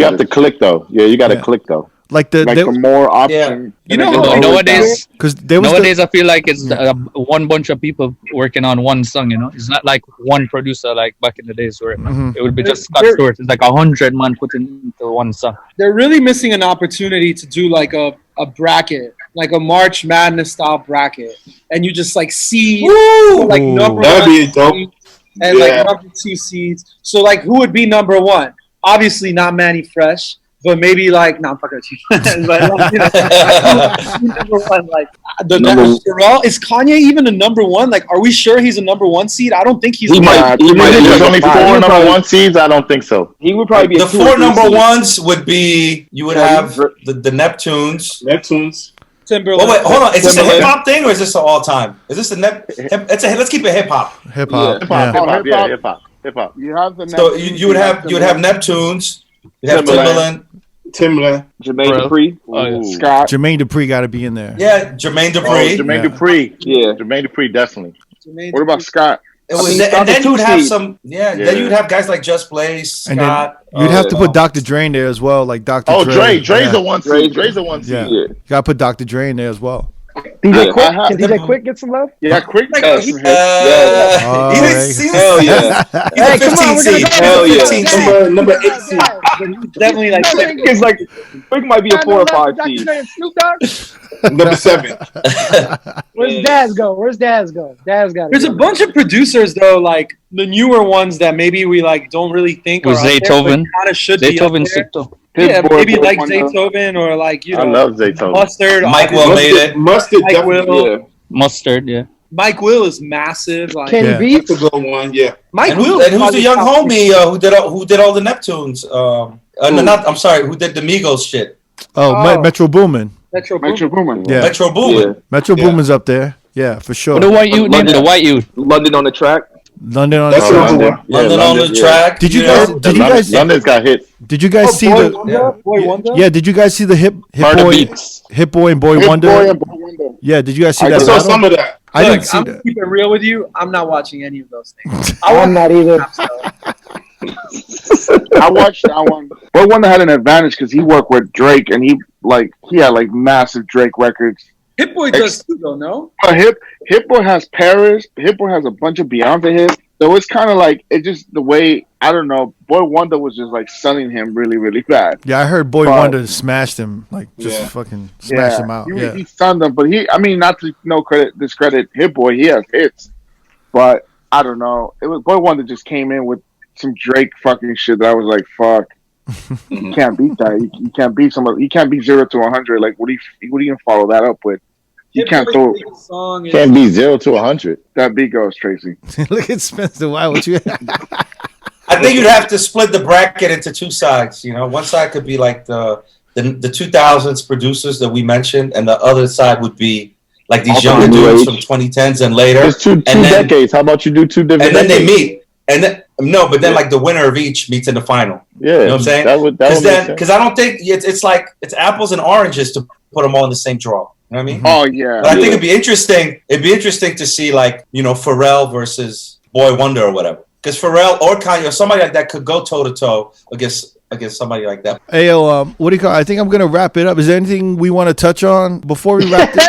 have to click though. Yeah, you got to click though. Like the more option. You know, nowadays, I feel like it's one bunch of people working on one song. You know, it's not like one producer like back in the days where it would be just Scott Storch. It's like 100 man put into one song. They're really missing an opportunity to do like a bracket. Like a March Madness style bracket, and you just like see like number that'd be dope. And like number 2 seeds. So like, who would be number 1? Obviously not Manny Fresh, but maybe like I'm fucking with you. But like, you know, number 1, like Pharrell. Is Kanye even a number 1? Like, are we sure he's a number 1 seed? I don't think he's. He might. There's only 4 number 1 seeds. I don't think so. He would probably be the 4 number 1s would be you would have the Neptunes. Timberland. Wait, hold on. Is this a hip hop thing or is this an all time? Is this a let's keep it hip hop. Hip hop. Hip hop. You have the so you would have Neptunes. You have Timberland. Jermaine Dupri. Scott. Jermaine Dupri got to be in there. Yeah, Jermaine Dupri. Jermaine Dupri. Yeah, Jermaine Dupri definitely. What about Scott? And then you'd have some, then you'd have guys like Just Blaze, Scott. You'd have to put Dr. Dre in there as well, like Dr. Dre. Dre's yeah. a 1 seed. Dre's a 1 seed. Yeah. You gotta put Dr. Dre in there as well. DJ Quick, can DJ Quick get some love? Yeah, Quick. Hell yeah. Hey, come on, we're gonna go. Hell yeah. Number 8 seed. Definitely like Quick is like Quick might be a 4 or 5 seed. Snoop Dogg? Number 7. Where's Daz go? Daz got it. There's a bunch of producers though, like the newer ones that maybe we like don't really think are Zaytoven. kind of should be up there. Yeah, maybe like Zaytoven or like I love Zaytoven. Mustard. Mike Will made it. Mustard, Mike Will. Mustard, yeah. Mike Will is massive. Like Kenny Beats. That's a good one, yeah. Mike And Will. who's the young homie who did all the Neptunes? I'm sorry, who did the Migos shit? Metro Boomin. Metro Boomin. Yeah. Metro Boomin. Metro Boomin's up there. Yeah, for sure. The white youth, the white youth. London on the track. London on That's the another track. one. London on the track. Did you guys? London's got hits. Did you guys see the? Boy Wonder? Yeah. Did you guys see the Hip Boy and Boy Wonder? Yeah. Did you guys see that? I saw some of that. I didn't see I'm that. keep it real with you. I'm not watching any of those things. I'm not either. I watched that one. Boy Wonder had an advantage because he worked with Drake and he had like massive Drake records. Hit Boy does too, though, no? Hit Boy has Paris. Hit Boy has a bunch of Beyonce hits. So it's kind of like, it just, the way, I don't know, Boy Wonder was just like selling him really, really bad. Yeah, I heard Boy Wonder smashed him, like just fucking smashed him out. He stunned him, but not to discredit Hit Boy, he has hits. But I don't know. It was Boy Wonder just came in with some Drake fucking shit that I was like, fuck. You can't beat that. You can't beat somebody. You can't beat 0 to 100. Like, what do you even follow that up with? You can't throw. Can't be 0 to 100. That beat goes, Tracy. Look at Spencer. Why would you? I think you'd have to split the bracket into two sides. You know, one side could be like the 2000s producers that we mentioned, and the other side would be like these younger dudes from 2010s and later. It's two decades. How about you do two different? And then decades? they meet, and then like the winner of each meets in the final. Yeah, you know what I'm saying? That would because I don't think it's like it's apples and oranges to put them all in the same draw. You know what I mean? Oh yeah. But I think it'd be interesting. It'd be interesting to see like Pharrell versus Boy Wonder or whatever. Because Pharrell or Kanye or somebody like that could go toe to toe against somebody like that. Hey, what do you call? I think I'm gonna wrap it up. Is there anything we want to touch on before we wrap this?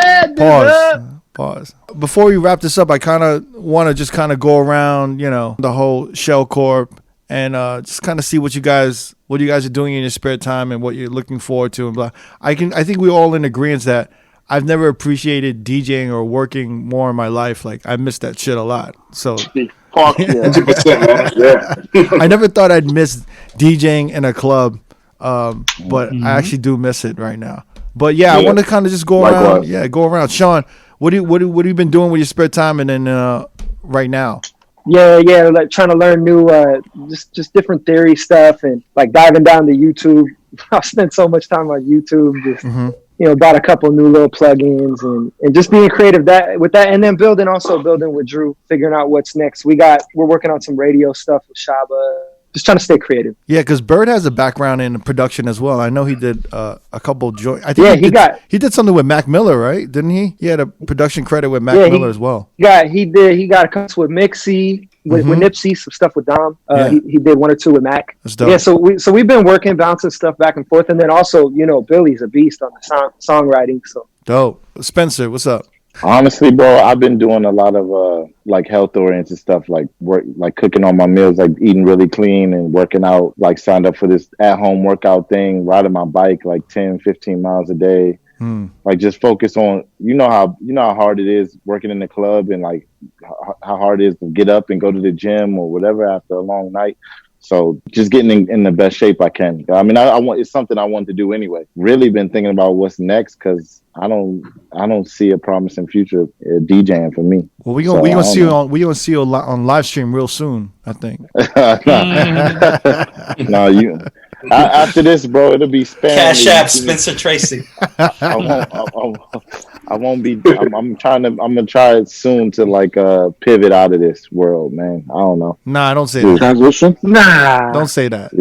Pause. Before we wrap this up, I kind of want to just kind of go around, the whole Shell Corp and just kind of see what you guys are doing in your spare time and what you're looking forward to and blah. I think we're all in agreement that I've never appreciated DJing or working more in my life. Like I miss that shit a lot. So. Fuck yeah. 100%, man. I never thought I'd miss DJing in a club, but I actually do miss it right now. But I want to kind of just go around. Yeah, go around. Sean, what have you been doing with your spare time and then right now? Yeah, like trying to learn new, just different theory stuff and like diving down to YouTube. I've spent so much time on YouTube, just bought a couple new little plugins and just being creative with that, and then building with Drew, figuring out what's next. We're working on some radio stuff with Shaba. Just trying to stay creative. Yeah, because Bird has a background in production as well. I know he did a couple joints. I think he did something with Mac Miller, right? Didn't he? He had a production credit with Mac Miller as well. Yeah, he did. He got a couple with Mixie, with Nipsey, some stuff with Dom. He did 1 or 2 with Mac. That's dope. Yeah, so we've been working, bouncing stuff back and forth, and then also Billy's a beast on the songwriting. So dope. Spencer, what's up? Honestly, bro, I've been doing a lot of like health oriented stuff, like work, like cooking on my meals, like eating really clean and working out, like signed up for this at home workout thing, riding my bike like 10, 15 miles a day. Like just focus on, how hard it is working in the club and like how hard it is to get up and go to the gym or whatever after a long night. So just getting in the best shape I can. I mean, it's something I want to do anyway. Really been thinking about what's next because I don't see a promising future DJing for me. Well, we gonna see you on live stream real soon, I think. No, After this, bro, it'll be spam. Cash App Spencer Tracy. I won't be. I'm gonna try it soon to like pivot out of this world, man. I don't know. Nah, don't say that. Transition? Nah. Don't say that.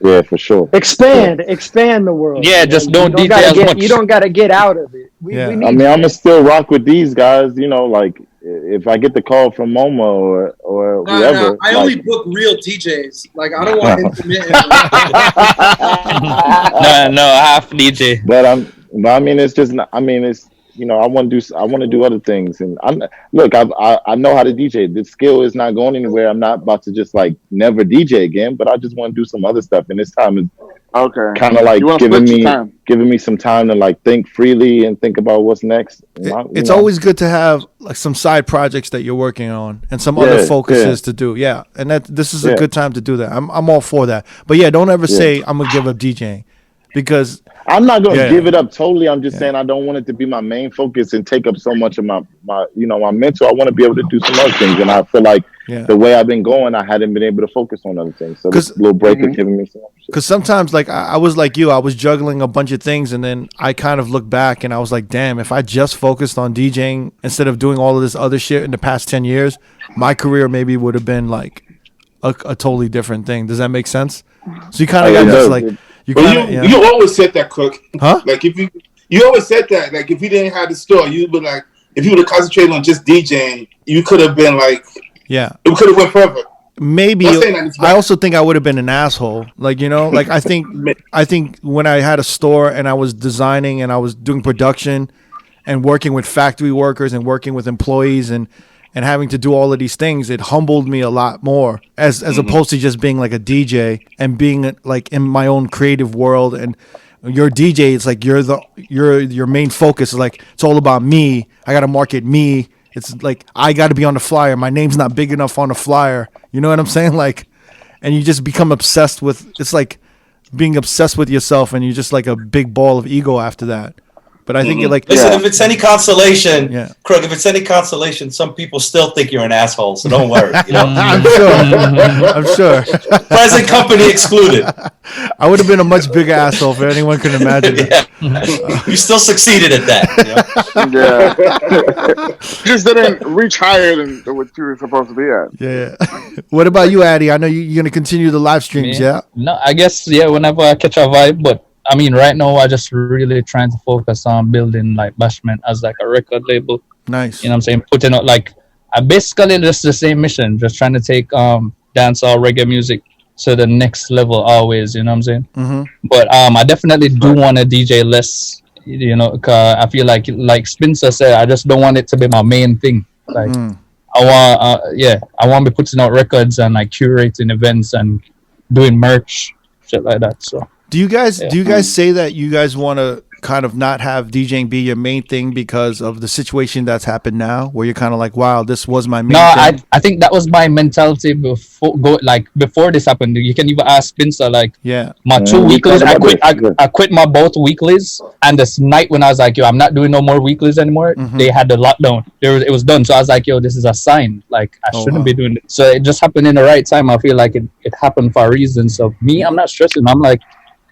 Yeah, for sure. Expand the world. Yeah, just don't DJ as much. You don't gotta get out of it. We I mean, I'm gonna still rock with these guys. You know, like if I get the call from MOMA or whoever. No, I only book real DJs. Like I don't want intermittent. no, half DJ. But I mean, it's just not. I mean, it's you know, I want to do other things, and I know how to DJ. The skill is not going anywhere. I'm not about to just like never DJ again, but I just want to do some other stuff. And this time is kind of like giving me some time to like think freely and think about what's next. It's always good to have like some side projects that you're working on and some other focuses to do. Yeah, and this is a good time to do that. I'm all for that. But yeah, don't ever say I'm gonna give up DJing, because I'm not going to give it up totally. I'm just saying I don't want it to be my main focus and take up so much of my mental. I want to be able to do some other things, and I feel like the way I've been going, I hadn't been able to focus on other things. So this little break is giving me some shit. Because sometimes, like I was like you, I was juggling a bunch of things, and then I kind of look back and I was like, damn, if I just focused on DJing instead of doing all of this other shit in the past 10 years, my career maybe would have been like a totally different thing. Does that make sense? So you kind of got this like. You always said that, Cook. Huh? Like if you always said that. Like if you didn't have the store, you'd be like, if you would have concentrated on just DJing, you could have been like, it could have went further. Maybe I also think I would have been an asshole. Like, you know, like I think when I had a store and I was designing and I was doing production and working with factory workers and working with employees and having to do all of these things, it humbled me a lot more as opposed to just being like a DJ and being like in my own creative world. And you're a DJ, it's like your main focus is like, it's all about me. I got to market me. It's like, I got to be on the flyer. My name's not big enough on the flyer. You know what I'm saying? Like, and you just become obsessed with, it's like being obsessed with yourself, and you're just like a big ball of ego after that. But I think it like listen. If it's any consolation, Krug, if it's any consolation, some people still think you're an asshole. So don't worry. You know, I'm sure. Present company excluded. I would have been a much bigger asshole if anyone could imagine it. You still succeeded at that. You know? Just didn't reach higher than what you were supposed to be at. Yeah. What about you, Addy? I know you're going to continue the live streams. Yeah. No, I guess whenever I catch a vibe, but. I mean, right now, I just really trying to focus on building like Bashment as like a record label. Nice. You know what I'm saying? Putting out like, I basically just the same mission, just trying to take dancehall reggae music to the next level always, you know what I'm saying? Mm-hmm. But I definitely do want to DJ less, you know, cause I feel like Spencer said, I just don't want it to be my main thing. Like, I want to be putting out records and like curating events and doing merch, shit like that, so. Do you guys say that you guys want to kind of not have DJing be your main thing because of the situation that's happened now, where you're kind of like, wow, this was my main thing? I think that was my mentality before this happened. You can even ask Spencer, like, my 2 weeklies, I quit my both weeklies, and this night when I was like, yo, I'm not doing no more weeklies anymore, they had the lockdown. It was done. So I was like, yo, this is a sign. Like, I shouldn't be doing it. So it just happened in the right time. I feel like it happened for a reason. So me, I'm not stressing. I'm like,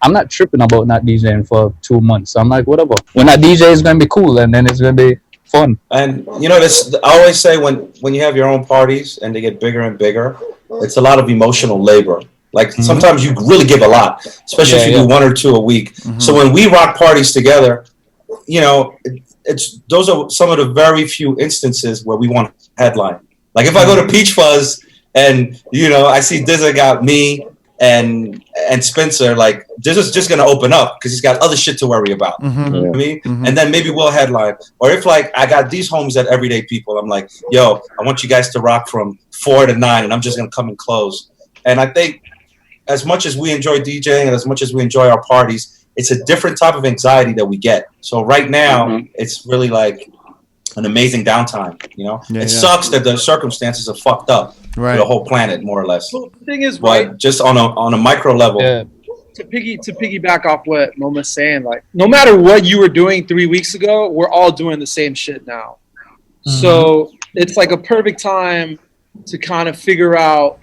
I'm not tripping about not DJing for 2 months. So I'm like, whatever. When I DJ, it's going to be cool, and then it's going to be fun. And, you know, I always say when you have your own parties and they get bigger and bigger, it's a lot of emotional labor. Like, sometimes you really give a lot, especially if you do 1 or 2 a week. So when we rock parties together, you know, those are some of the very few instances where we want to headline. Like, if I go to Peach Fuzz and, you know, I see DZA got me and Spencer, like, this is just gonna open up because he's got other shit to worry about. You know what I mean? And then maybe we'll headline. Or if like I got these homies at Everyday People, I'm like, yo, I want you guys to rock from 4 to 9, and I'm just gonna come and close. And I think as much as we enjoy DJing and as much as we enjoy our parties, it's a different type of anxiety that we get. So right now, it's really like an amazing downtime. You know, it sucks that the circumstances are fucked up. For the whole planet, more or less. Well, the thing is, but just on a micro level. To piggyback off what MOMA's saying, like, no matter what you were doing 3 weeks ago, we're all doing the same shit now. So it's like a perfect time to kind of figure out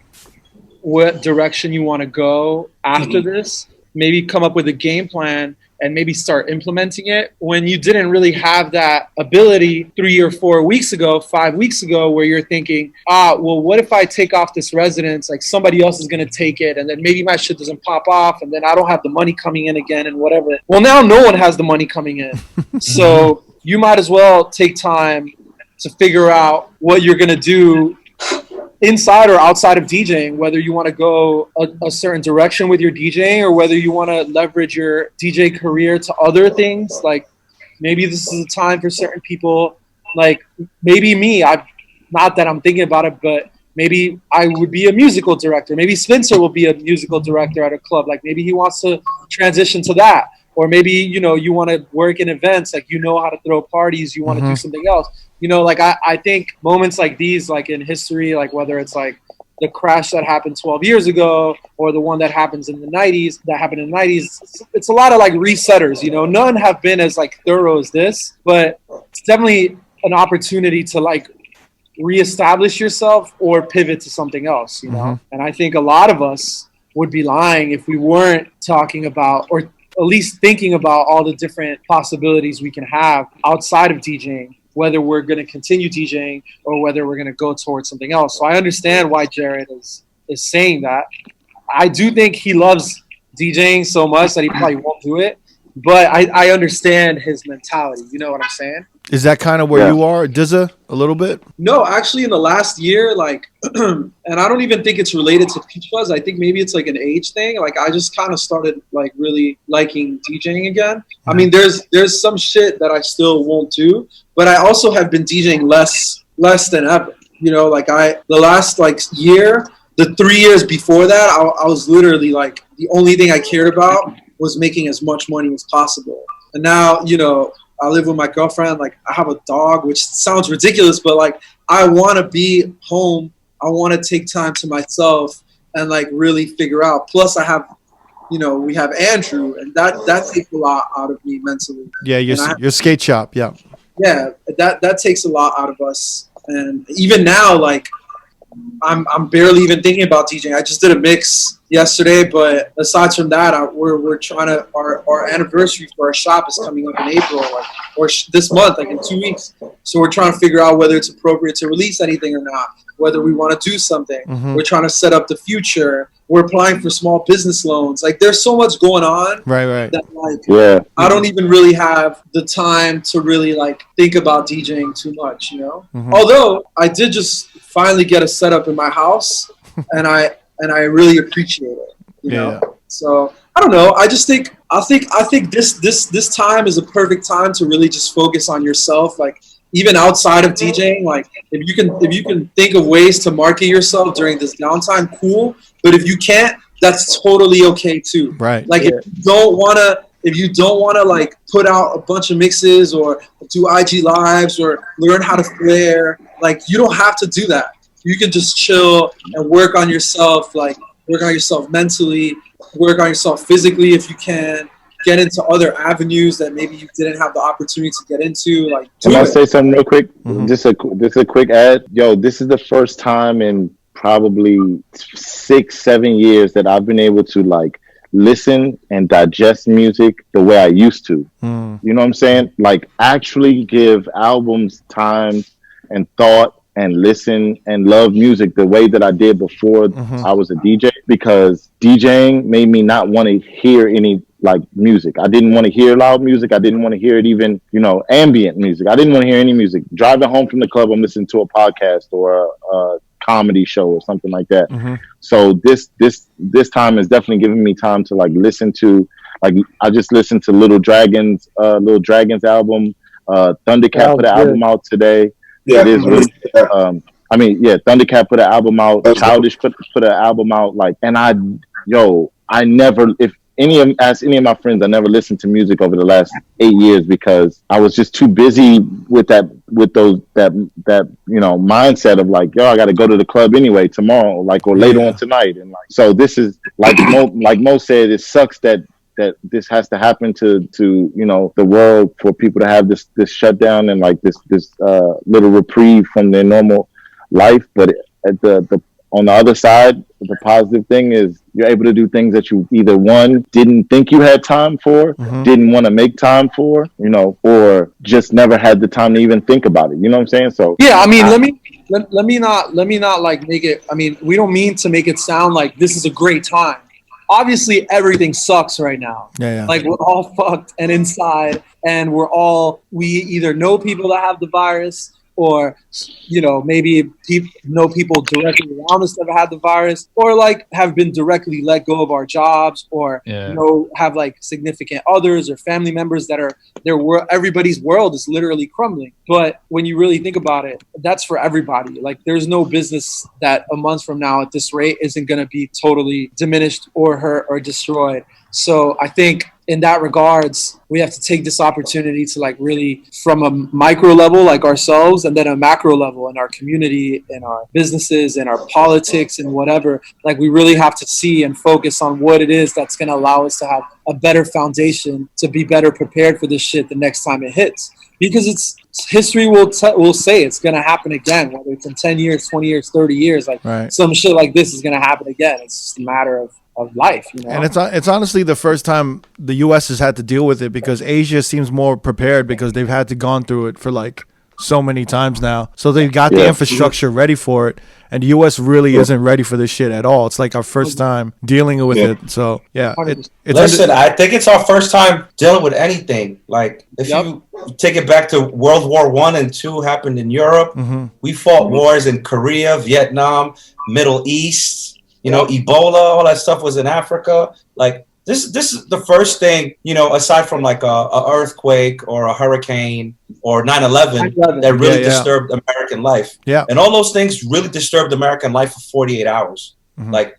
what direction you want to go after this, maybe come up with a game plan and maybe start implementing it when you didn't really have that ability 3 or 4 weeks ago, 5 weeks ago, where you're thinking, well, what if I take off this residence? Like somebody else is going to take it and then maybe my shit doesn't pop off and then I don't have the money coming in again and whatever. Well, now no one has the money coming in. So you might as well take time to figure out what you're going to do inside or outside of DJing, whether you want to go a certain direction with your DJing or whether you want to leverage your DJ career to other things. Like maybe this is a time for certain people, like maybe me, not that I'm thinking about it, but maybe I would be a musical director. Maybe Spencer will be a musical director at a club. Like maybe he wants to transition to that. Or maybe, you know, you want to work in events, like you know how to throw parties, you want to do something else. You know, like I think moments like these, like in history, like whether it's like the crash that happened 12 years ago or the one that happens in the 90s, it's a lot of like resetters, you know. None have been as like thorough as this, but it's definitely an opportunity to like reestablish yourself or pivot to something else, you know. And I think a lot of us would be lying if we weren't talking about or at least thinking about all the different possibilities we can have outside of DJing, whether we're going to continue DJing or whether we're going to go towards something else. So I understand why Jared is saying that. I do think he loves DJing so much that he probably won't do it, but I understand his mentality. You know what I'm saying? Is that kind of where you are, DZA, a little bit? No, actually in the last year, like, and I don't even think it's related to Peach Fuzz. I think maybe it's like an age thing. Like I just kind of started like really liking DJing again. I mean, there's some shit that I still won't do, but I also have been DJing less than ever. You know, like the last like year, the 3 years before that, I was literally like, the only thing I cared about was making as much money as possible. And now, you know, I live with my girlfriend, like I have a dog, which sounds ridiculous, but like I want to be home. I want to take time to myself and like really figure out. Plus I have, you know, we have Andrew and that takes a lot out of me mentally. Yeah. Your skate shop. Yeah. Yeah. That takes a lot out of us. And even now, like I'm barely even thinking about DJing. I just did a mix yesterday, but aside from that, we're trying to our anniversary for our shop is coming up in April, or this month, like in 2 weeks. So we're trying to figure out whether it's appropriate to release anything or not, whether we want to do something. We're trying to set up the future. We're applying for small business loans. Like there's so much going on. Right. That like I don't even really have the time to really like think about DJing too much, you know. Although I did just finally get a setup in my house, and I really appreciate it, you know. So I don't know. I think this time is a perfect time to really just focus on yourself. Like even outside of DJing, like if you can think of ways to market yourself during this downtime, cool. But if you can't, that's totally okay too. Right. Like if you don't wanna like put out a bunch of mixes or do IG lives or learn how to flare, like you don't have to do that. You can just chill and work on yourself, like work on yourself mentally, work on yourself physically if you can, get into other avenues that maybe you didn't have the opportunity to get into. Like, can I say something real quick? Just a quick ad. Yo, this is the first time in probably 6-7 years that I've been able to like listen and digest music the way I used to. You know what I'm saying? Like actually give albums time and thought and listen and love music the way that I did before I was a DJ, because DJing made me not want to hear any like music. I didn't want to hear loud music. I didn't want to hear it even, you know, ambient music. I didn't want to hear any music. Driving home from the club, I'm listening to a podcast or a comedy show or something like that. So this time is definitely giving me time to like listen to, like I just listened to Little Dragon's album. Thundercat put an album out today. It is really, Thundercat put an album out. Childish put an album out. Like, and I never, ask any of my friends, I never listened to music over the last 8 years because I was just too busy with that mindset of like, yo, I got to go to the club anyway tomorrow, like, or later on tonight, and like, so this is like Mo said, it sucks that this has to happen to you know the world for people to have this shutdown and like this little reprieve from their normal life. But at the on the other side, the positive thing is you're able to do things that you either one didn't think you had time for, didn't want to make time for, you know, or just never had the time to even think about it. You know what I'm saying? So yeah, I mean, let me not like make it. I mean, we don't mean to make it sound like this is a great time. Obviously, everything sucks right now. Yeah. Like we're all fucked and inside, and we either know people that have the virus, or, you know, maybe know people directly around us that have had the virus, or like have been directly let go of our jobs, or you know, have like significant others or family members that are everybody's world is literally crumbling. But when you really think about it, that's for everybody. Like there's no business that a month from now at this rate isn't going to be totally diminished or hurt or destroyed. So I think in that regards, we have to take this opportunity to like really from a micro level like ourselves, and then a macro level in our community, in our businesses, in our politics and whatever, like we really have to see and focus on what it is that's going to allow us to have a better foundation to be better prepared for this shit the next time it hits. Because history will say it's going to happen again, whether it's in 10 years, 20 years, 30 years, like some shit like this is going to happen again. It's just a matter of life, you know? And it's honestly the first time the U.S. has had to deal with it, because Asia seems more prepared because they've had to gone through it for like so many times now. So they've got the infrastructure ready for it. And the U.S. really isn't ready for this shit at all. It's like our first time dealing with it. So, yeah. Listen, I think it's our first time dealing with anything. Like, if you take it back to World War I and II happened in Europe, we fought wars in Korea, Vietnam, Middle East, you know, Ebola, all that stuff was in Africa. Like, this is the first thing, you know, aside from like a earthquake or a hurricane or 9/11 that really disturbed American life. Yeah. And all those things really disturbed American life for 48 hours. Like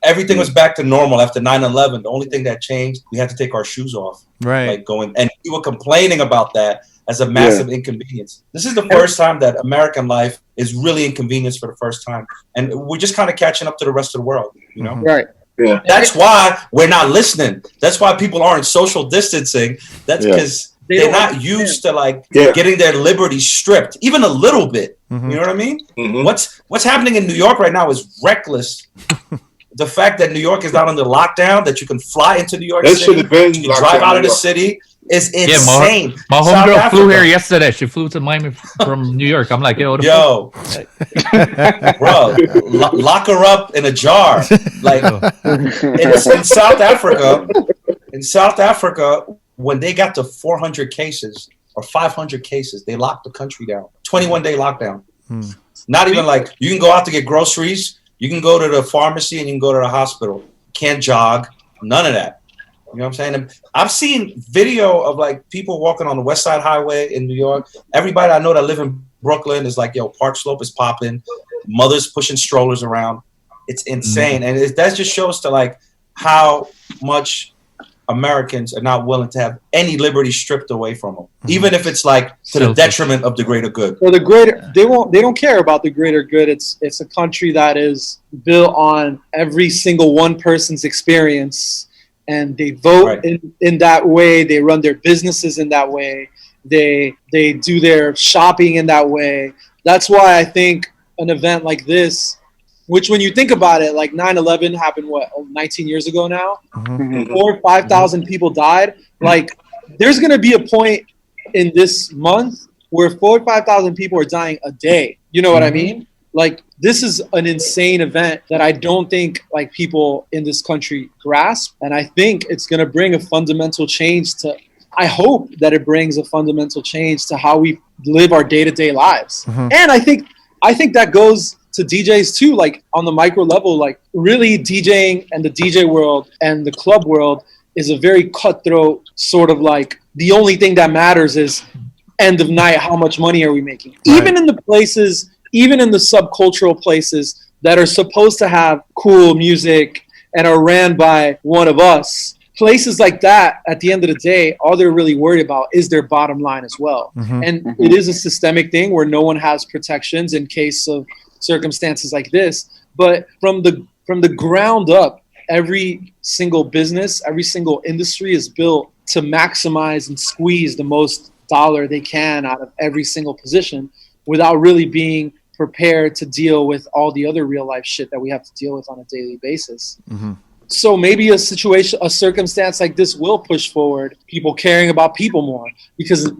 everything was back to normal after 9/11. The only thing that changed, we had to take our shoes off. Right. Like going, and we were complaining about that as a massive inconvenience. This is the first time that American life is really inconvenienced for the first time. And we're just kind of catching up to the rest of the world, you know? Right. Yeah. That's why we're not listening. That's why people aren't social distancing. That's because they're not used to like getting their liberty stripped, even a little bit. You know what I mean? What's happening in New York right now is reckless. The fact that New York is not under lockdown, that you can fly into New York City, you can drive out of the city, is insane. My homegirl flew here yesterday. She flew to Miami from New York. I'm like, yo, bro, lock her up in a jar. Like in South Africa. In South Africa, when they got to 400 cases or 500 cases, they locked the country down. 21-day lockdown. Not even like you can go out to get groceries. You can go to the pharmacy and you can go to the hospital. Can't jog. None of that. You know what I'm saying? And I've seen video of like people walking on the West Side Highway in New York. Everybody I know that live in Brooklyn is like, yo, Park Slope is popping. Mothers pushing strollers around. It's insane. And that just shows to like how much Americans are not willing to have any liberty stripped away from them, even if it's like to the detriment of the greater good. For the greater, they don't care about the greater good. It's a country that is built on every single one person's experience, and they vote in that way. They run their businesses in that way. They do their shopping in that way. That's why I think an event like this, which when you think about it, like 9/11 happened, 19 years ago now? 4,000 or 5,000 people died. Like, there's going to be a point in this month where 4,000 or 5,000 people are dying a day. You know what I mean? Like, this is an insane event that I don't think, like, people in this country grasp. And I think it's going to bring a fundamental change to, I hope that it brings a fundamental change to how we live our day-to-day lives. And I think that goes to DJs too, like on the micro level. Like really DJing and the DJ world and the club world is a very cutthroat sort of like, the only thing that matters is end of night, how much money are we making? Even in the places, even in the subcultural places that are supposed to have cool music and are ran by one of us, places like that, at the end of the day, all they're really worried about is their bottom line as well. And it is a systemic thing where no one has protections in case of circumstances like this. But from the ground up, every single business, every single industry is built to maximize and squeeze the most dollar they can out of every single position without really being prepared to deal with all the other real life shit that we have to deal with on a daily basis. Mm-hmm. So maybe a circumstance like this will push forward people caring about people more, because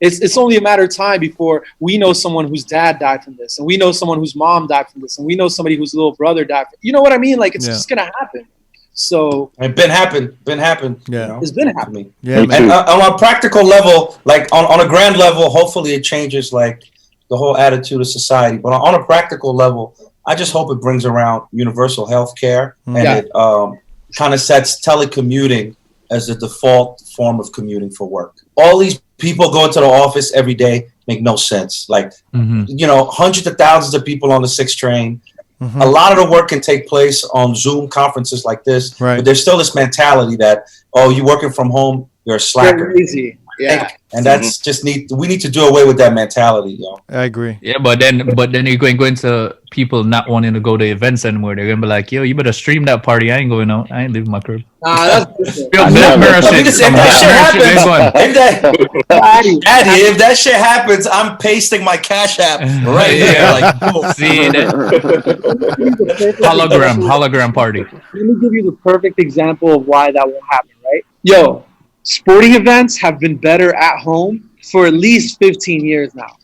it's only a matter of time before we know someone whose dad died from this, and we know someone whose mom died from this, and we know somebody whose little brother died from, you know what I mean? Like, it's just gonna happen. So it been happen. Yeah, you know? It's been happening. Yeah, and on a practical level, like on a grand level, hopefully it changes like the whole attitude of society. But on a practical level, I just hope it brings around universal health care, and it kind of sets telecommuting as the default form of commuting for work. All these people going to the office every day make no sense. Like, you know, hundreds of thousands of people on the 6 train. A lot of the work can take place on Zoom conferences like this, but there's still this mentality that, oh, you working from home, you're a slacker. Crazy. Yeah. And that's just we need to do away with that mentality, yo. I agree. Yeah, but then you're going into people not wanting to go to events anymore. They're gonna be like, yo, you better stream that party. I ain't going out. I ain't leaving my crib. That's if that shit happens, I'm pasting my Cash App right here. Like, boom. Seeing it. Hologram party. Let me give you the perfect example of why that won't happen, right? Yo, sporting events have been better at home for at least 15 years now.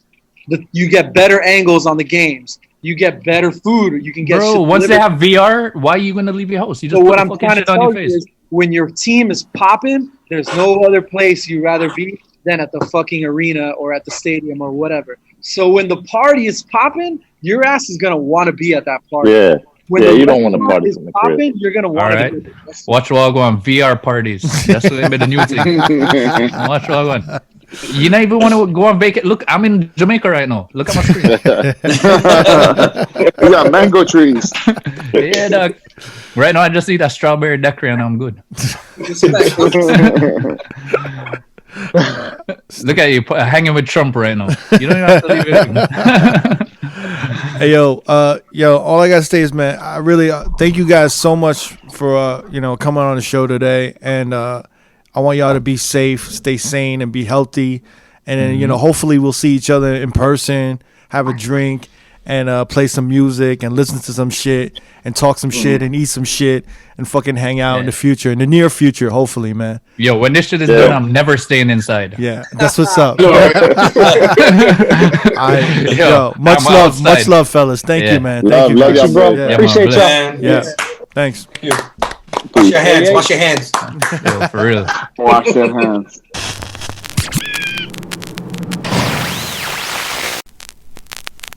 You get better angles on the games. You get better food. You can get once they have VR, why are you going to leave your house? You just so put what I'm trying to tell you is, when your team is popping, there's no other place you'd rather be than at the fucking arena or at the stadium or whatever. So when the party is popping, your ass is going to want to be at that party. Yeah. When you don't want to party from the crib. You're going to want to be. Watch while I go on VR parties. That's what they made the new thing. Watch while I go on. You don't even want to go on vacation. Look, I'm in Jamaica right now. Look at my screen. We got mango trees. Yeah, dog. Right now, I just need a strawberry daiquiri and I'm good. Look at you hanging with Trump right now. You don't even have to leave it. Hey, yo, all I gotta say is, man, I really thank you guys so much for coming on the show today, and I want y'all to be safe, stay sane, and be healthy, and then hopefully we'll see each other in person, have a drink, and play some music, and listen to some shit, and talk some shit, and eat some shit, and fucking hang out in the near future, hopefully, man. Yo, when this shit is done, I'm never staying inside. Yeah, that's what's up. Much love, fellas. Thank you, man. Thank you, bro. Yeah. Appreciate y'all. Yeah, thanks. Wash your hands. Yo, for real. Wash your hands.